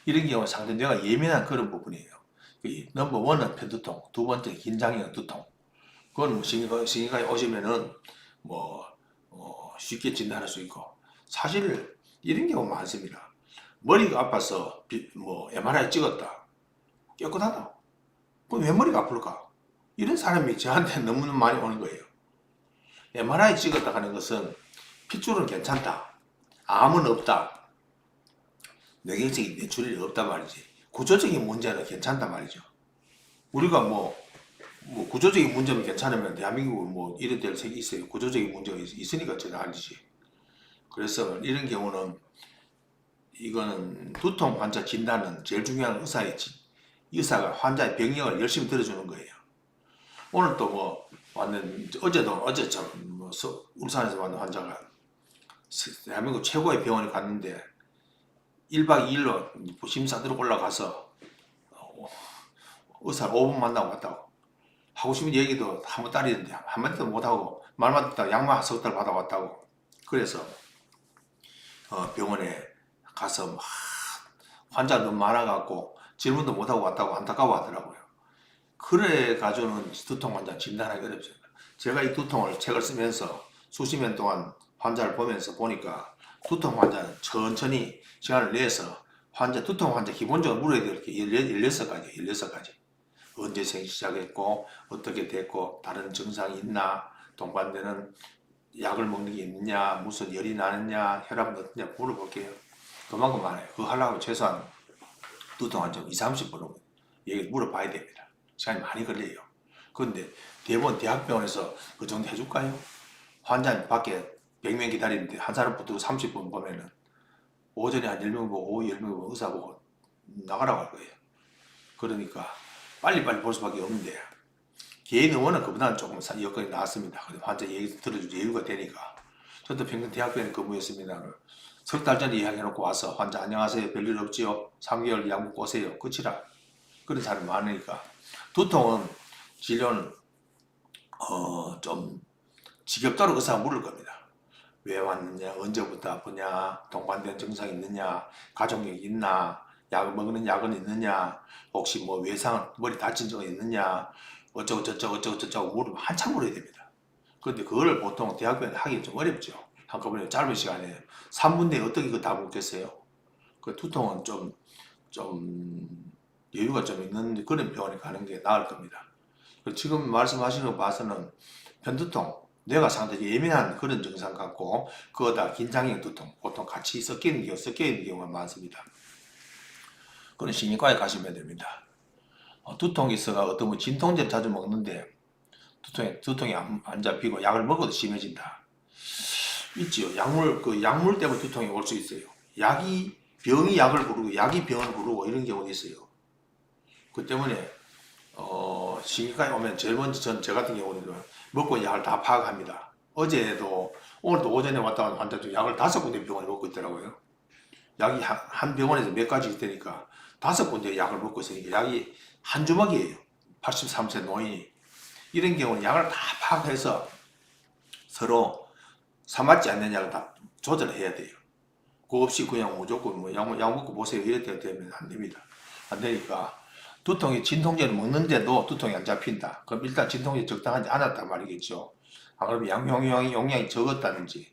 이런 경우는 상당히 뇌가 예민한 그런 부분이에요. 넘버 원은 편두통, 두 번째 긴장형 두통. 그건 뭐 신경과에 오시면은 뭐 쉽게 진단할 수 있고 사실 이런 경우 많습니다. 머리가 아파서 뭐 MRI 찍었다. 깨끗하다. 그럼 왜 머리가 아플까? 이런 사람이 저한테 너무 많이 오는 거예요. MRI 찍었다 하는 것은 핏줄은 괜찮다. 암은 없다. 뇌경색이 뇌출혈이 없단 말이지. 구조적인 문제는 괜찮단 말이죠. 우리가 뭐 구조적인 문제는 괜찮으면 대한민국은 뭐 이런 데를 색이 있어요. 구조적인 문제가 있으니까 제가 알지. 그래서 이런 경우는 이거는 두통 환자 진단은 제일 중요한 의사가 환자의 병력을 열심히 들어주는 거예요. 오늘 또 뭐 어제처럼 뭐 울산에서 왔는 환자가 대한민국 최고의 병원에 갔는데 1박 2일로 심사 들어 올라가서 의사를 5분 만나고 왔다고. 하고 싶은 얘기도 한번 따리는데 한마디도 못하고 말만 듣다가 약만 석 달 받아왔다고. 그래서 병원에 가서 막 환자 너무 많아갖고 질문도 못하고 왔다고 안타까워 하더라고요. 그래 가지고는 두통 환자 진단하기 어렵습니다. 제가 이 두통을 책을 쓰면서 수십 년 동안 환자를 보면서 보니까 두통 환자는 천천히 시간을 내서 두통 환자 기본적으로 물어야 될 게 16가지. 언제 생기 시작했고 어떻게 됐고 다른 증상이 있나 동반되는 약을 먹는 게 있느냐, 무슨 열이 나느냐, 혈압은 어떠냐 물어볼게요. 그만큼 많아요. 그거 하려면 최소한 두통 한 2, 30분은 얘기 물어봐야 됩니다. 시간이 많이 걸려요. 그런데 대부분 대학병원에서 그 정도 해줄까요? 환자 밖에 100명 기다리는데 한 사람 붙들고 30분 보면은 오전에 한 10명 보고 오후 10명 보고 의사 보고 나가라고 할 거예요. 그러니까 빨리빨리 볼 수밖에 없는데 개인 의원은 그보다는 조금 여건이 나았습니다. 환자 얘기 들어줄 여유가 되니까. 저도 평균 대학병원에 근무했습니다. 석 달 전에 이야기해놓고 와서 환자 안녕하세요 별일 없지요? 3개월 약 먹고 오세요. 끝이라. 그런 사람이 많으니까. 두통은 진료는 좀 지겹도록 의사가 물을 겁니다. 왜 왔느냐, 언제부터 아프냐, 동반된 증상이 있느냐, 가족력이 있나, 약 먹는 약은 있느냐, 혹시 뭐 외상, 머리 다친 적은 있느냐, 어쩌고 저쩌고 물으면 한참 물어야 됩니다. 그런데 그걸 보통 대학병원에 하기 좀 어렵죠. 한꺼번에 짧은 시간에 3분 내에 어떻게 그거 다 묻겠어요? 그 두통은 좀 여유가 좀 있는 그런 병원에 가는 게 나을 겁니다. 지금 말씀하시는 거 봐서는 편두통, 뇌가 상당히 예민한 그런 증상 같고 그거다 긴장형 두통, 보통 같이 섞여 있는 경우가 많습니다. 그런 신경과에 가시면 됩니다. 두통이 있어가 어떤 뭐 진통제를 자주 먹는데 두통이 안 잡히고 약을 먹어도 심해진다. 있지요. 약물 때문에 두통이 올 수 있어요. 병이 약을 부르고 약이 병을 부르고 이런 경우도 있어요. 그 때문에 신경과에 오면 제일 먼저 저 같은 경우는 먹고 약을 다 파악합니다. 오늘도 오전에 왔다 간 환자 중 약을 5군데 병원에 먹고 있더라고요. 약이 한 병원에서 몇 가지 있다니까 5군데 약을 먹고 있으니까 약이 한 주먹이에요. 83세 노인이. 이런 경우는 약을 다 파악해서 서로 사맞지 않는 약을 다 조절해야 돼요. 그거 없이 그냥 무조건 뭐 약 먹고 보세요 이렇게 되면 안 됩니다. 안 되니까 두통이 진통제를 먹는데도 두통이 안 잡힌다. 그럼 일단 진통제 적당하지 않았단 말이겠죠. 안 그러면 용량이 적었다든지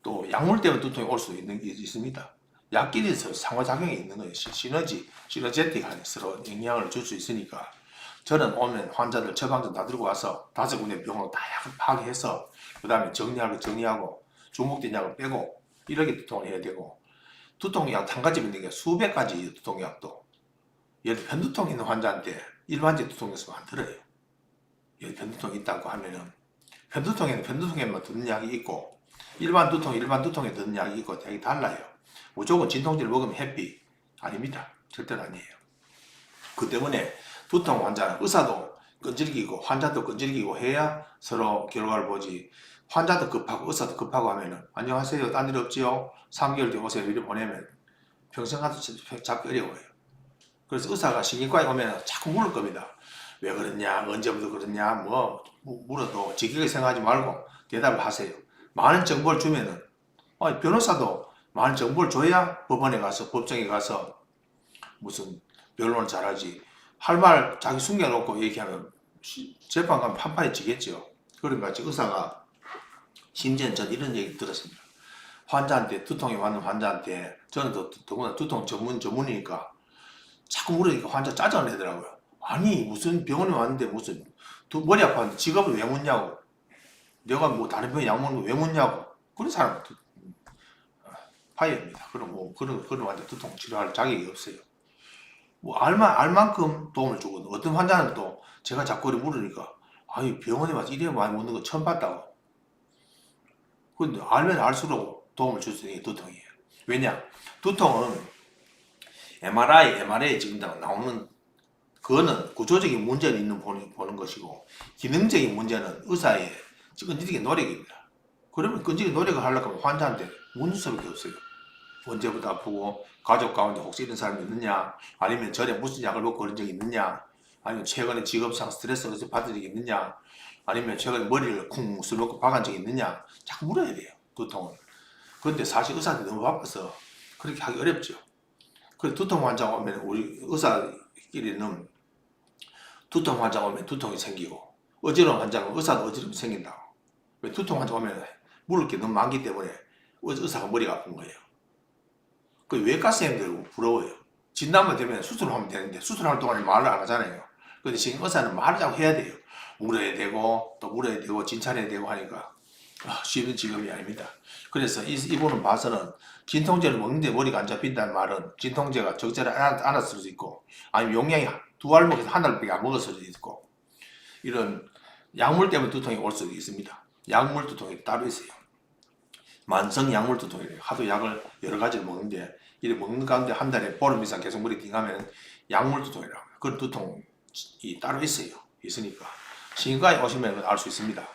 또 약물 때문에 두통이 올 수 있습니다. 약끼리 상호작용이 있는 거예요. 시너제틱 하는 서로 영향을 줄 수 있으니까 저는 오면 환자들 처방전 다 들고 와서 5군데 병원으로 다 약을 파악해서 그 다음에 정리하고 중복된 약을 빼고 이렇게 두통을 해야 되고 두통약 한 가지 있는 게 수백 가지 두통약도 예를 들어 편두통 있는 환자한테 일반적 두통약을 안 들어요. 예를 들어 편두통이 있다고 하면은 편두통에는 편두통에만 듣는 약이 있고 일반 두통에 듣는 약이 있고 되게 달라요. 무조건 진통제를 먹으면 해피 아닙니다. 절대로 아니에요. 그 때문에 두통 환자는 의사도 끈질기고 환자도 끈질기고 해야 서로 결과를 보지. 환자도 급하고 의사도 급하고 하면은 안녕하세요 딴 일 없지요? 3개월 뒤에 오세요 이렇게 보내면 평생 가도 잡기 어려워요. 그래서 의사가 신경과에 오면 자꾸 물을 겁니다. 왜 그랬냐, 언제부터 그랬냐, 뭐 물어도 지겹게 생각하지 말고 대답을 하세요. 많은 정보를 주면은 변호사도 많은 정보를 줘야 법원에 가서 법정에 가서 무슨 변론을 잘하지. 할 말 자기 숨겨놓고 얘기하면 재판 가면 판판이 지겠죠. 그러니까 의사가 심지어는 전 이런 얘기 들었습니다. 환자한테 두통이 왔는 환자한테 저는 더구나 두통 전문이니까 자꾸 물으니까 환자 짜증을 내더라고요. 아니 무슨 병원에 왔는데 무슨 머리 아파하는데 직업을 왜 묻냐고. 내가 뭐 다른 병에 약 먹는 거 왜 묻냐고. 그런 사람은 파이어입니다. 그런 환자 두통 치료할 자격이 없어요. 뭐 알 만큼 도움을 주거든. 어떤 환자는 또 제가 자꾸 물으니까 아니 병원에 와서 이래 많이 묻는 거 처음 봤다고. 근데 알면 알수록 도움을 줄 수 있는 게 두통이에요. 왜냐? 두통은 MRI 지금 나오는 그거는 구조적인 문제는 있는 보는 것이고 기능적인 문제는 의사의 끈질긴 노력입니다. 그러면 끈질긴 노력을 하려고 하면 환자한테 묻는 수밖에 없어요. 언제부터 아프고 가족 가운데 혹시 이런 사람이 있느냐, 아니면 전에 무슨 약을 먹고 그런 적이 있느냐, 아니면 최근에 직업상 스트레스를 받은 적이 있느냐, 아니면 최근에 머리를 쿵 술 먹고 박은 적이 있느냐 자꾸 물어야 돼요. 두통은. 그런데 사실 의사들이 너무 바빠서 그렇게 하기 어렵죠. 그래서 두통 환자가 오면 우리 의사끼리는 두통 환자가 오면 두통이 생기고 어지러운 환자가 의사도 어지러움이 생긴다고. 왜 두통 환자가 오면 물을 게 너무 많기 때문에 의사가 머리가 아픈 거예요. 그 외과 선생님들 부러워요. 진단만 되면 수술을 하면 되는데 수술할 동안에 말을 안 하잖아요. 근데 지금 의사는 말을 자꾸 해야 돼요. 물어야 되고 또 물어야 되고 진찰해야 되고 하니까 쉬운 직업이 아닙니다. 그래서 이분은 봐서는 진통제를 먹는데 머리가 안 잡힌다는 말은 진통제가 적절히 안 왔을 수도 있고, 아니면 용량이 두 알먹에서 한 알밖에 안 먹었을 수도 있고, 이런 약물 때문에 두통이 올 수도 있습니다. 약물 두통이 따로 있어요. 만성 약물 두통이래요. 하도 약을 여러 가지를 먹는데, 이래 먹는 가운데 한 달에 보름 이상 계속 머리 띵하면 약물 두통이라고 해요. 그런 두통이 따로 있으니까 신경과에 오시면 알 수 있습니다.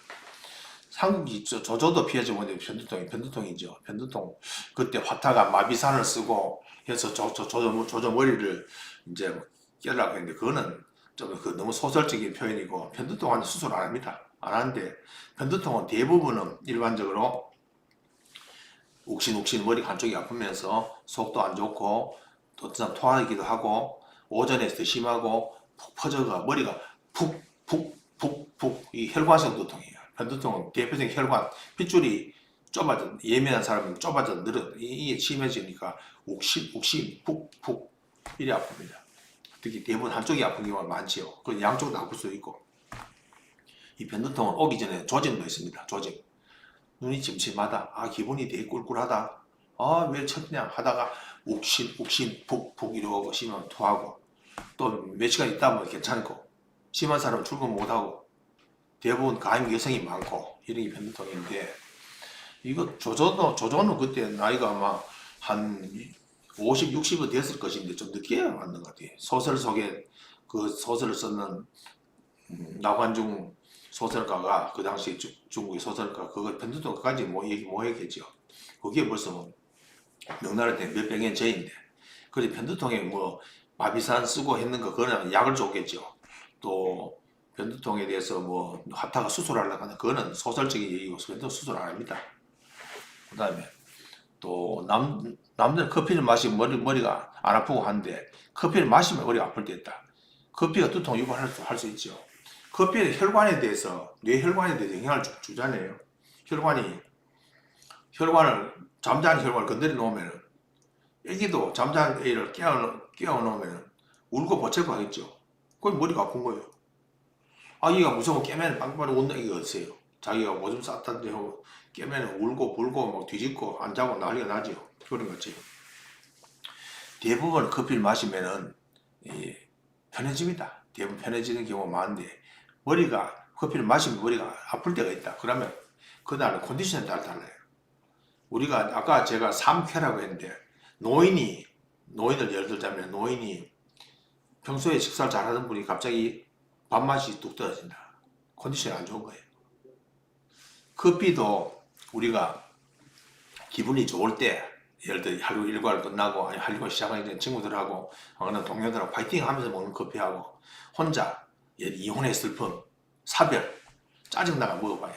한국이 조조도 피해자 원인이 편두통이죠. 편두통. 그때 화타가 마비산을 쓰고 해서 조조 머리를 이제 깨려고 했는데, 그거는 좀 너무 소설적인 표현이고, 편두통은 수술 안 합니다. 안 하는데, 편두통은 대부분은 일반적으로 욱신욱신 머리 한쪽이 아프면서 속도 안 좋고, 또 토하기도 하고, 오전에 더 심하고, 푹 퍼져가 머리가 푹 이 혈관성 두통이에요. 편두통은 대표적인 혈관 핏줄이 좁아져, 예민한 사람은 좁아져 이게 심해지니까 욱신 푹 이래 아픕니다. 특히 대부분 한쪽이 아픈 경우가 많지요. 그 양쪽도 아플 수도 있고. 이 편두통은 오기 전에 조짐도 있습니다. 조짐. 눈이 침침하다. 기분이 되게 꿀꿀하다. 왜 쳤냐 하다가 욱신 푹 이러고 심하면 토하고, 또 몇 시간 있다 보면 괜찮고, 심한 사람은 출근 못하고, 대부분 가임 여성이 많고, 이런 게 편두통인데, 이거 조조는 그때 나이가 아마 한 50, 60은 됐을 것인데 좀 늦게 만든 것 같아요. 소설 속에 그 소설을 썼는 나관중 소설가가, 그 당시 중국의 소설가, 그거 편두통 그까지 얘기 못 했겠죠. 그게 벌써 명나라 때 몇백 년 전인데, 그래 편두통에 마비산 쓰고 했는 거, 그거는 약을 줬겠죠. 또 편두통에 대해서 하다가 수술하려고 하는, 그거는 소설적인 얘기고, 편두통 수술 안 합니다. 그 다음에 또 남들은 커피를 마시면 머리가 안 아프고 하는데, 커피를 마시면 머리가 아플 때 있다. 커피가 두통 유발할 수 있죠. 커피의 혈관에 대해서, 뇌혈관에 대해서 영향을 주잖아요. 잠자는 혈관을 건드려 놓으면, 애기도 잠자는 애를 깨워 놓으면 울고 보채고 하겠죠. 그건 머리가 아픈 거예요. 아기가 무서워 깨면 빵빵 웃는 애기가 없어요. 자기가 오줌 쌌다는데 하고 깨면 울고 불고 뒤집고 안 자고 난리가 나죠. 그런 거지. 대부분 커피를 마시면은 편해집니다. 대부분 편해지는 경우가 많은데, 커피를 마시면 머리가 아플 때가 있다. 그러면 그날은 컨디션에 따라 달라요. 우리가 아까 제가 3쾌라고 했는데, 노인을 예를 들자면, 노인이 평소에 식사를 잘하던 분이 갑자기 밥맛이 뚝 떨어진다. 컨디션이 안 좋은 거예요. 커피도 우리가 기분이 좋을 때, 예를 들어 하루 일과를 끝나고 아니 하루 시작하기 전에 친구들하고 어느 동료들하고 파이팅 하면서 먹는 커피하고, 혼자 이혼의 슬픔, 사별, 짜증나가 먹어봐요.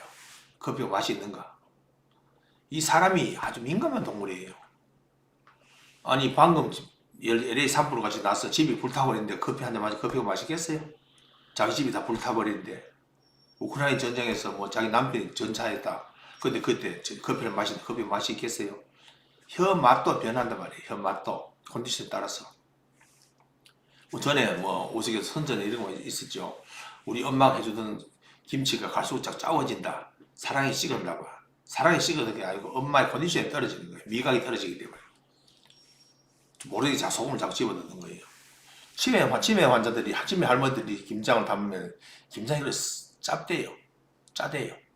커피가 맛이 있는가? 이 사람이 아주 민감한 동물이에요. 아니 방금 LA 산불 같이 나서 집이 불타버리는데 커피 한 잔 마시고 커피가 맛있겠어요? 자기 집이 다 불타버리는데, 우크라이나 전쟁에서 자기 남편이 전차했다. 근데 그때 커피를 마시는데 커피 맛이 있겠어요? 혀 맛도 변한단 말이에요. 혀 맛도 컨디션에 따라서. 전에 오색에서 선전에 이런 거 있었죠. 우리 엄마가 해주던 김치가 갈수록 짜워진다. 사랑이 식은다 봐. 사랑이 식은 게 아니고 엄마의 컨디션이 떨어지는 거예요. 미각이 떨어지기 때문에. 모르게 소금을 자꾸 집어넣는 거예요. 치매 환자들이, 치매 할머니들이 김장을 담으면 김장이 짜대요.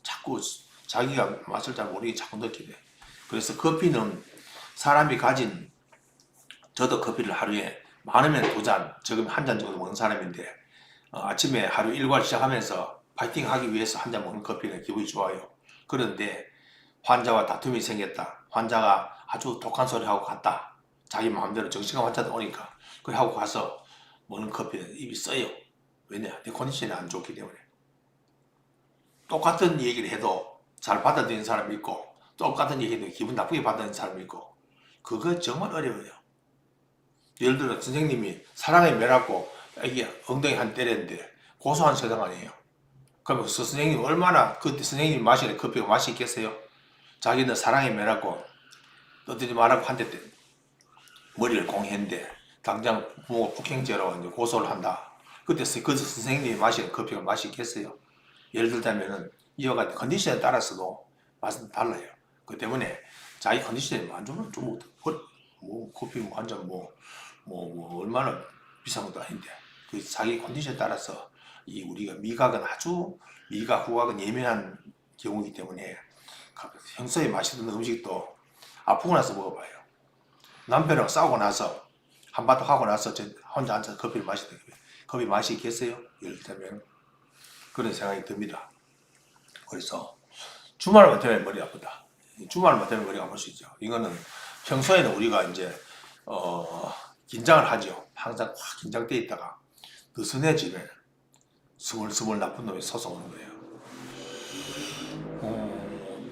자꾸 자기가 맛을 잘 모르게 자꾸 넣게 돼. 그래서 커피는 사람이 가진, 저도 커피를 하루에 많으면 2잔, 적으면 1잔 정도 먹는 사람인데, 아침에 하루 일과를 시작하면서 파이팅 하기 위해서 1잔 먹는 커피는 기분이 좋아요. 그런데 환자와 다툼이 생겼다. 환자가 아주 독한 소리 하고 갔다. 자기 마음대로 정신과 환자도 오니까 그래 하고 가서 먹는 커피는 입이 써요. 왜냐? 내 컨디션이 안 좋기 때문에. 똑같은 얘기를 해도 잘 받아들이는 사람이 있고, 똑같은 얘기도 기분 나쁘게 받아들이는 사람이 있고, 그거 정말 어려워요. 예를 들어 선생님이 사랑에 매라고 애기 엉덩이 한 때렸는데 고소한 세상 아니에요. 그러면 그 선생님이 얼마나 그때 선생님이 마시는 커피가 맛이 있겠어요? 자기는 사랑에 매라고 떠들지 말라고 한대 머리를 공했는데 당장 부모가 폭행죄로 이제 고소를 한다. 그때 그 선생님이 마시는 커피가 맛이 있겠어요? 예를 들자면은 이와 같은 컨디션에 따라서도 맛은 달라요. 그 때문에 자기 컨디션이 안 좋으면 뭐 커피 한 잔 얼마나 비싼 것도 아닌데 그 자기 컨디션에 따라서 이 우리가 미각은 아주 미각 후각은 예민한 경우이기 때문에 평소에 마시던 음식도 아프고 나서 먹어봐요. 남편하고 싸우고 나서 한바탕 하고 나서 저 혼자 앉아서 커피를 마시던 커피 마시겠어요? 예를 들면 그런 생각이 듭니다. 그래서 주말만 되면 머리 아프다. 주말만 되면 머리가 아플 수 있죠. 이거는 평소에는 우리가 이제 긴장을 하죠. 항상 확 긴장돼 있다가 느슨해지면 스물스물 나쁜 놈이 솟아오는 거예요.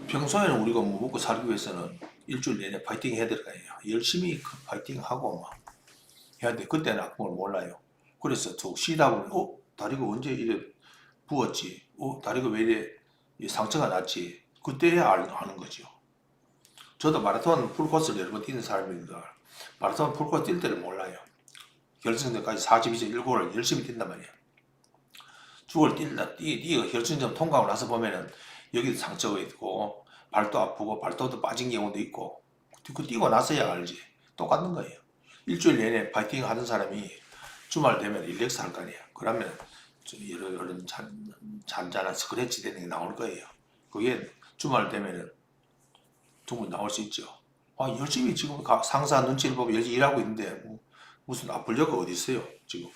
평소에는 우리가 뭐 먹고 살기 위해서는 일주일 내내 파이팅 해야 될 거 아니에요. 열심히 파이팅하고 막 해야 돼. 그때는 아픈 걸 몰라요. 그래서 쭉 쉬다 보면 다리가 언제 이래 부었지? 다리가 왜 이래 상처가 났지? 그때야 아는 거죠. 저도 마라톤 풀코스를 여러 번 뛰는 사람입니다. 마라톤 풀코스 뛸 때를 몰라요. 결승전까지 42점 1고를 열심히 뛴단 말이에요. 죽을 뛰어 결승전 통과하고 나서 보면은 여기도 상처가 있고 발도 아프고 발도도 빠진 경우도 있고 그 뛰고 나서야 알지. 똑같은 거예요. 일주일 내내 파이팅 하는 사람이 주말 되면 릴렉스 할 거 아니에요. 그러면 이런 잔잔한 스크래치 되는 게 나올 거예요. 그게 주말 되면은 충분히 나올 수 있죠. 열심히 지금 상사 눈치를 보고 열심히 일하고 있는데 무슨 아플 여가 어디 있어요 지금.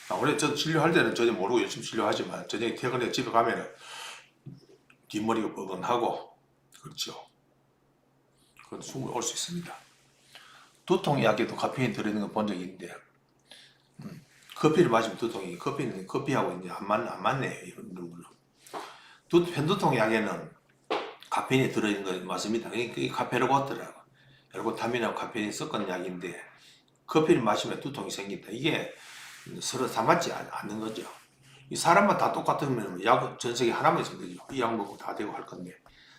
원래 저 진료할 때는 전혀 모르고 열심히 진료하지만 저녁에 퇴근해 집에 가면은 뒷머리가 뻐근하고 그렇죠. 그건 충분히 올 수 있습니다. 두통약에도 카페인 들어있는 거 본 적이 있는데 커피를 마시면 두통이 커피하고 이제 안 맞네요. 이런 물로. 편두통 약에는 카페인이 들어있는 거 맞습니다. 그게 카페르고트라고. 에르고타민하고 카페인이 섞은 약인데 커피를 마시면 두통이 생긴다. 이게 서로 다 맞지 않는 거죠. 이 사람만 다 똑같으면 약 전 세계 하나만 있으면 되죠. 이 약 먹고 다 되고 할 건데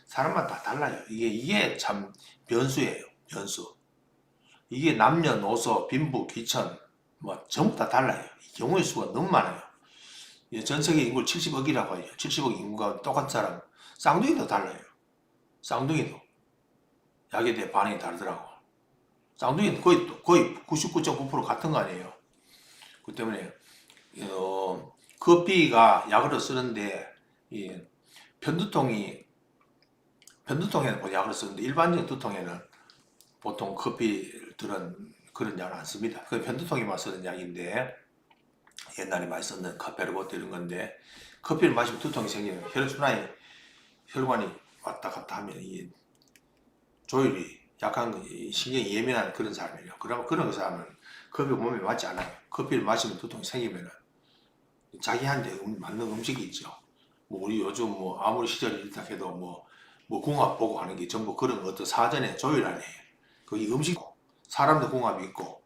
사람만 다 달라요. 이게 참 변수예요. 변수. 이게 남녀노소, 빈부, 귀천 뭐 전부 다 달라요. 경우의 수가 너무 많아요. 전 세계 인구 70억이라고 해요. 70억 인구가 똑같은 사람 쌍둥이도 달라요. 쌍둥이도 약에 대해 반응이 다르더라고. 쌍둥이는 거의 99.9% 같은 거 아니에요. 그 때문에 커피가 약으로 쓰는데 편두통에는 약으로 쓰는데 일반적인 두통에는 보통 커피를 들은 그런 약을 안 씁니다. 그 편두통에만 쓰는 약인데 옛날에 많이 썼는 카페르고트 이런 건데 커피를 마시면 두통이 생기면 혈관이 왔다 갔다 하면 이 조율이 약한 신경이 예민한 그런 사람이에요. 그러면 그런 사람은 커피 몸에 맞지 않아요. 커피를 마시면 두통이 생기면 자기한테 맞는 음식이 있죠. 우리 요즘 아무리 시절이 이렇다 해도 궁합 보고 하는 게 전부 그런 어떤 사전에 조율 안에 거기 음식 사람도 궁합이 있고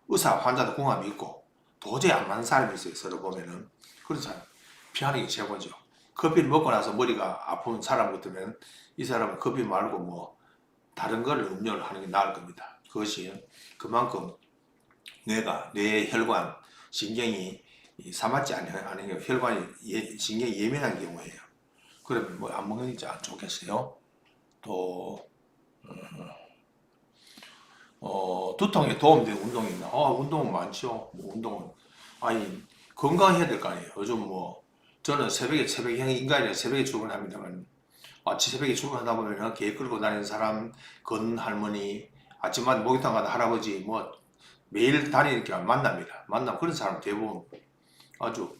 의사 환자도 궁합이 있고 도저히 안 맞는 사람이 있어요. 서로 보면은 그런 사람 피하는 게 최고죠. 커피를 먹고 나서 머리가 아픈 사람 같으면 이 사람은 커피 말고 다른 걸 음료를 하는 게 나을 겁니다. 그것이 그만큼 뇌의 혈관, 신경이 사맞지 않은 게 혈관이 신경이 예민한 경우예요. 그러면 안 먹는 게 안 좋겠어요. 또 두통에 도움되는 운동이 있나? 운동은 많죠. 운동은 건강해야 될 거 아니에요. 요즘 저는 새벽에 인간이라 새벽에 출근합니다만 아침 새벽에 출근하다 보면 개 끌고 다니는 사람, 건 할머니, 아침마다 목욕탕 가는 할아버지 매일 다니니까 만납니다. 만나면 그런 사람 대부분 아주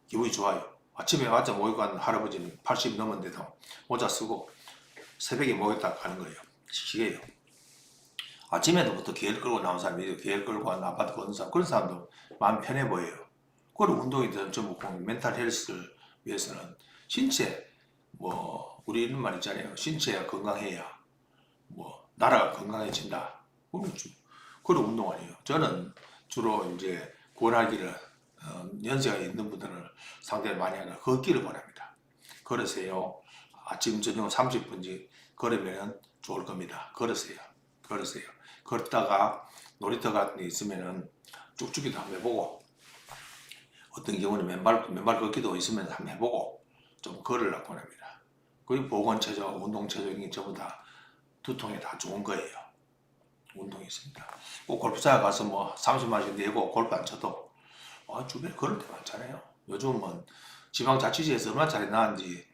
기분이 좋아요. 아침에 와서 목욕 가는 할아버지는 80 넘었는데도 모자 쓰고 새벽에 목욕탕 가는 거예요. 시계요. 아침에도부터 개를 끌고 나온 사람이 개를 끌고 간 아파트 걷는 사람 그런 사람도 마음 편해 보여요. 그런 운동이 전부 멘탈 헬스를 위해서는 신체 우리 이런 말 있잖아요. 신체가 건강해야 나라가 건강해진다. 그런 운동 아니에요. 저는 주로 이제 권하기를 연세가 있는 분들을 상대로 많이 하는 걷기를 권합니다. 걸으세요. 아침 저녁 30분씩 걸으면 좋을 겁니다. 걸으세요. 걷다가 놀이터 같은 데 있으면은 쭉쭉이도 한번 해보고 어떤 경우는 맨발 걷기도 있으면 한번 해보고 좀 걸으려고 합니다. 그리고 보건체조, 운동체조 이런 게 전부 다 두통에 다 좋은 거예요. 운동이 있습니다. 꼭 골프장에 가서 뭐 30만 원씩 내고 골프 안 쳐도 주변에 그럴 때 많잖아요. 요즘은 지방자치제에서 얼마나 잘 해놨는지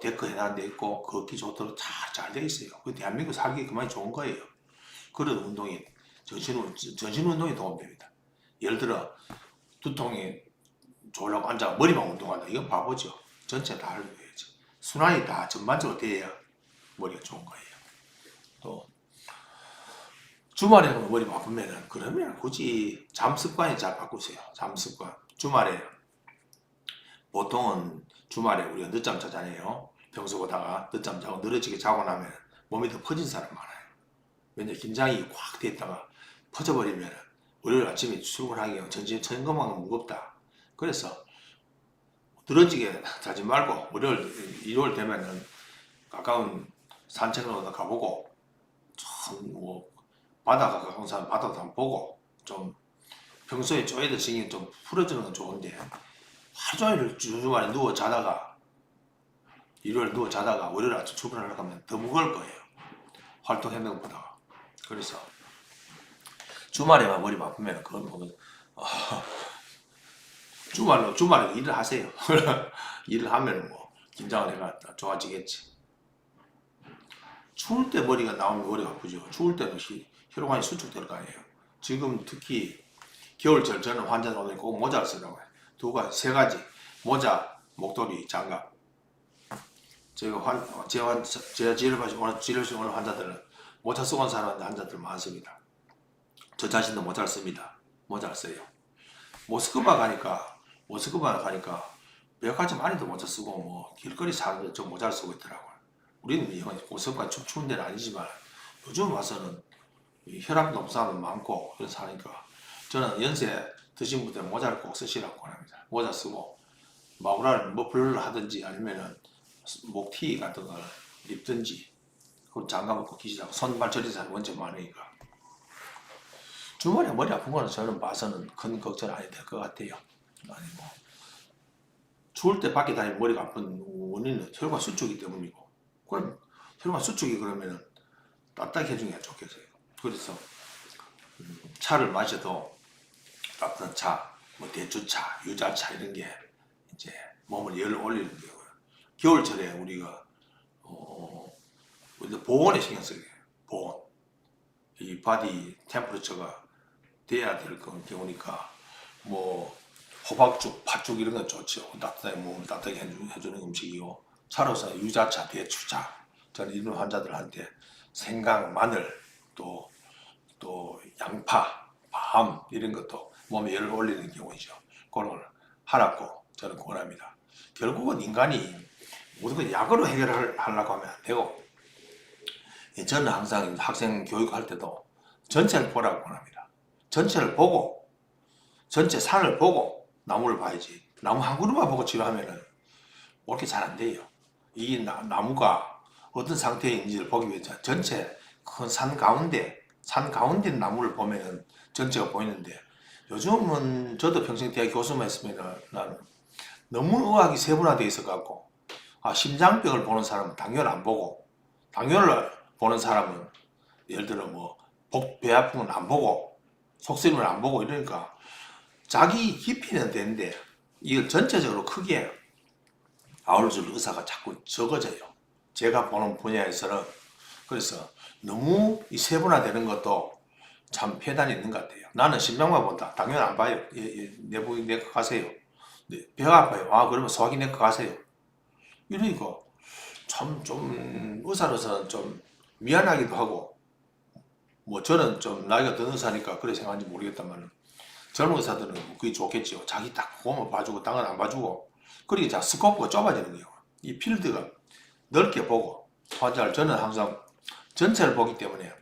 데크 해놨는 데 있고 걷기 좋도록 잘 돼 있어요. 그 대한민국 살기 그만이 좋은 거예요. 그런 운동이 전신 운동이 도움됩니다. 예를 들어 두통이 졸라고 앉아 머리만 운동한다. 이건 바보죠. 전체 다 알려줘야지. 순환이 다 전반적으로 돼야 머리가 좋은 거예요. 또 주말에 머리 아프면은 그러면 굳이 잠 습관이 잘 바꾸세요. 잠 습관. 주말에 보통은 주말에 우리가 늦잠 자잖아요. 평소보다가 늦잠 자고 늘어지게 자고 나면 몸이 더 퍼진 사람 많아요. 왜냐 긴장이 꽉 돼 있다가 퍼져버리면 월요일 아침에 출근하기가 전신 천근만은 무겁다. 그래서 늘어지게 자지 말고 월요일 일요일 되면은 가까운 산책로도 가보고 참뭐 바다가 가까운 사람 바다도 한번 보고 좀 평소에 쪼이던 신경이 좀 풀어주는 건 좋은데 하루 종일 주말에 누워 자다가 일요일 누워 자다가 월요일 아침 출근하려고 하면 더 무거울 거예요. 활동했는 것보다. 그래서 주말에만 머리 아프면 그건 보면 주말에 일을 하세요. 일을 하면 뭐 긴장을 해가 좋아지겠지. 추울 때 머리가 나오면 머리가 아프죠. 추울 때는 혈관이 수축될 거 아니에요. 지금 특히 겨울철 저는 환자들 오늘 꼭 모자를 쓰라고 해요. 세 가지 모자, 목도리, 장갑. 제가 치료하신 오늘 환자들은 모자 쓰고 온 사람 환자들 많습니다. 저 자신도 모자를 씁니다. 모자를 써요. 모스크바 가니까 백화점 안에도 모자 쓰고 뭐 길거리 사람들 저 모자를 쓰고 있더라고요. 우리는 모스크바 추운 데는 아니지만 요즘 와서는 혈압 높은 사람도 많고 그래서 하니까 저는 연세 드신 분들 모자를 꼭 쓰시라고 합니다. 모자 쓰고 마우라를 머플러를 하든지 아니면은 목티 같은 걸 입든지 그 장갑을 꼭 끼시라고. 손발 저리는 사람이 원체 많으니까. 주말에 머리 아픈 거는 저는 봐서는 큰 걱정 안 해도 될 것 같아요. 아니 뭐 추울 때 밖에 다니면 머리가 아픈 원인은 혈관 수축이기 때문이고 그럼 혈관 수축이 그러면은 따뜻하게 해주는 게 좋겠어요. 그래서 차를 마셔도 따뜻한 차, 뭐 대추차, 유자차 이런 게 이제 몸을 열을 올리는 거고요. 겨울철에 우리가 보온에 신경 써야 돼요. 보온. 이 바디 템퍼러처가 돼야 될 경우니까 뭐 호박죽, 팥죽 이런 건 좋죠. 따뜻하게 몸을 따뜻하게 해주는 음식이고 차로서 유자차, 대추차 저는 이런 환자들한테 생강, 마늘 또 양파, 밤 이런 것도 몸에 열을 올리는 경우이죠. 그런 걸 하라고 저는 권합니다. 결국은 인간이 모든 걸 약으로 해결하려고 하면 안 되고 저는 항상 학생 교육할 때도 전체를 보라고 권합니다. 전체를 보고 전체 산을 보고 나무를 봐야지. 나무 한 그루만 보고 치료하면은 그렇게 잘 안 돼요. 이 나무가 어떤 상태에 있는지를 보기 위해서 전체 큰 산 가운데 나무를 보면은 전체가 보이는데 요즘은 저도 평생 대학 교수만 했으면 나는 너무 의학이 세분화되어 있어 갖고 심장병을 보는 사람은 당뇨를 안 보고 당뇨를 보는 사람은 예를 들어 뭐 배 아픈 건 안 보고 속쓰림을 안 보고 이러니까 자기 깊이는 되는데 이걸 전체적으로 크게 아울러줄 의사가 자꾸 적어져요. 제가 보는 분야에서는. 그래서 너무 이 세분화되는 것도 참 폐단이 있는 것 같아요. 나는 심장만 본다. 당연히 안 봐요. 내과 가세요. 네, 배가 아파요. 그러면 소화기내과 가세요. 이러니까 참 좀 의사로서는 좀 미안하기도 하고 뭐 저는 좀 나이가 든 의사니까 그래 생각하는지 모르겠다만 젊은 의사들은 그게 좋겠죠. 자기 딱 그거만 봐주고 딴 건 안 봐주고 그러니까 스코프가 좁아지는 거예요. 이 필드가 넓게 보고 환자를 저는 항상 전체를 보기 때문에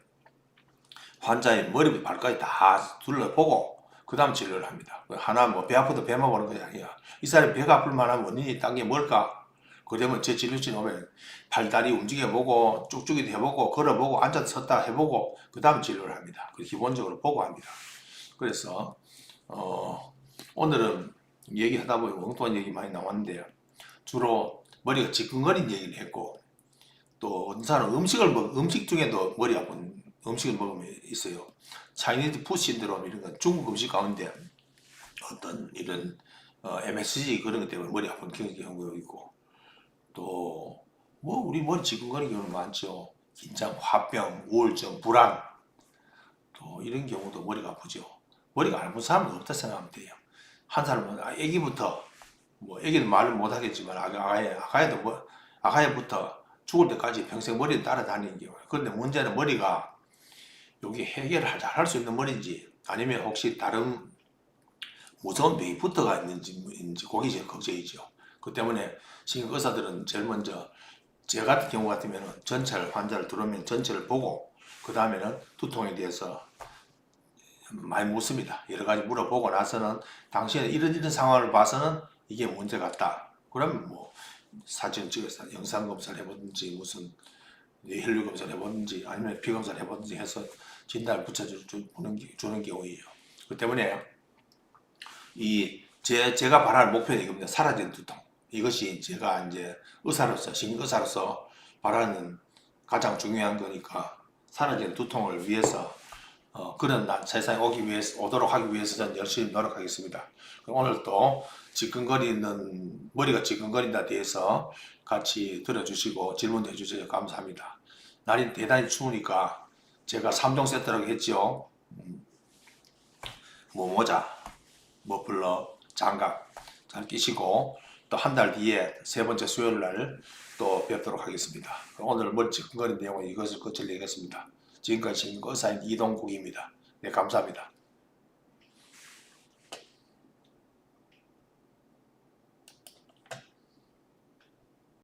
환자의 머리부터 발까지 다 둘러보고 그 다음 진료를 합니다. 하나 뭐 배 아프다 배만 보는 것이 아니라 이 사람이 배가 아플 만한 원인이 딴 게 뭘까? 그러면 제 진료실 오면 팔다리 움직여보고 쭉쭉이도 해보고 걸어보고 앉아서 섰다 해보고 그 다음 진료를 합니다. 기본적으로 보고 합니다. 그래서 오늘은 얘기하다 보니 엉뚱한 얘기 많이 나왔는데요. 주로 머리가 지끈거린 얘기를 했고, 또 어떤 사람은 음식 중에도 머리 아픈 음식을 먹으면 있어요. 차이니즈 푸드 신드롬 이런 건 중국 음식 가운데 어떤 이런 MSG 그런 것 때문에 머리 아픈 경우도 있고, 또 뭐 우리 머리 지끈거리는 경우는 많죠. 긴장, 화병, 우울증, 불안, 또 이런 경우도 머리가 아프죠. 머리가 안 아픈 사람은 없다 생각하면 돼요. 한 사람은 아기부터 뭐 아기는 말을 못 하겠지만 아가야도 뭐 아가야부터 죽을 때까지 평생 머리를 따라다니는 경우. 그런데 문제는 머리가 여기 해결을 잘 할 수 있는 머리인지 아니면 혹시 다른 무서운 병이 붙어가 있는지 그게 제일 걱정이죠. 그 때문에 신경 의사들은 제일 먼저 제 같은 경우 같으면 전체를 환자를 들어오면 전체를 보고 그 다음에는 두통에 대해서 많이 묻습니다. 여러 가지 물어보고 나서는 당신의 이런 상황을 봐서는 이게 문제 같다. 그러면 뭐 사진 찍어서 영상 검사를 해보든지 무슨 혈류 검사를 해보든지 아니면 피 검사를 해보든지 해서 진단을 주는 경우예요. 그 때문에 제가 바라는 목표는 이겁니다. 사라진 두통. 이것이 제가 이제 신경의사로서 바라는 가장 중요한 거니까 사라진 두통을 위해서 그런 세상에 오도록 하기 위해서 저는 열심히 노력하겠습니다. 오늘 또 머리가 지끈거린다 대해서 같이 들어주시고 질문도 해주셔서 감사합니다. 날이 대단히 추우니까 제가 3종 세트라고 했죠. 뭐 모자, 머플러, 장갑 잘 끼시고 또 한 달 뒤에 세 번째 수요일 날 또 뵙도록 하겠습니다. 오늘 머리 지끈거린 내용은 이것을 끝을 내겠습니다. 지금까지 의사인 이동국입니다. 네, 감사합니다.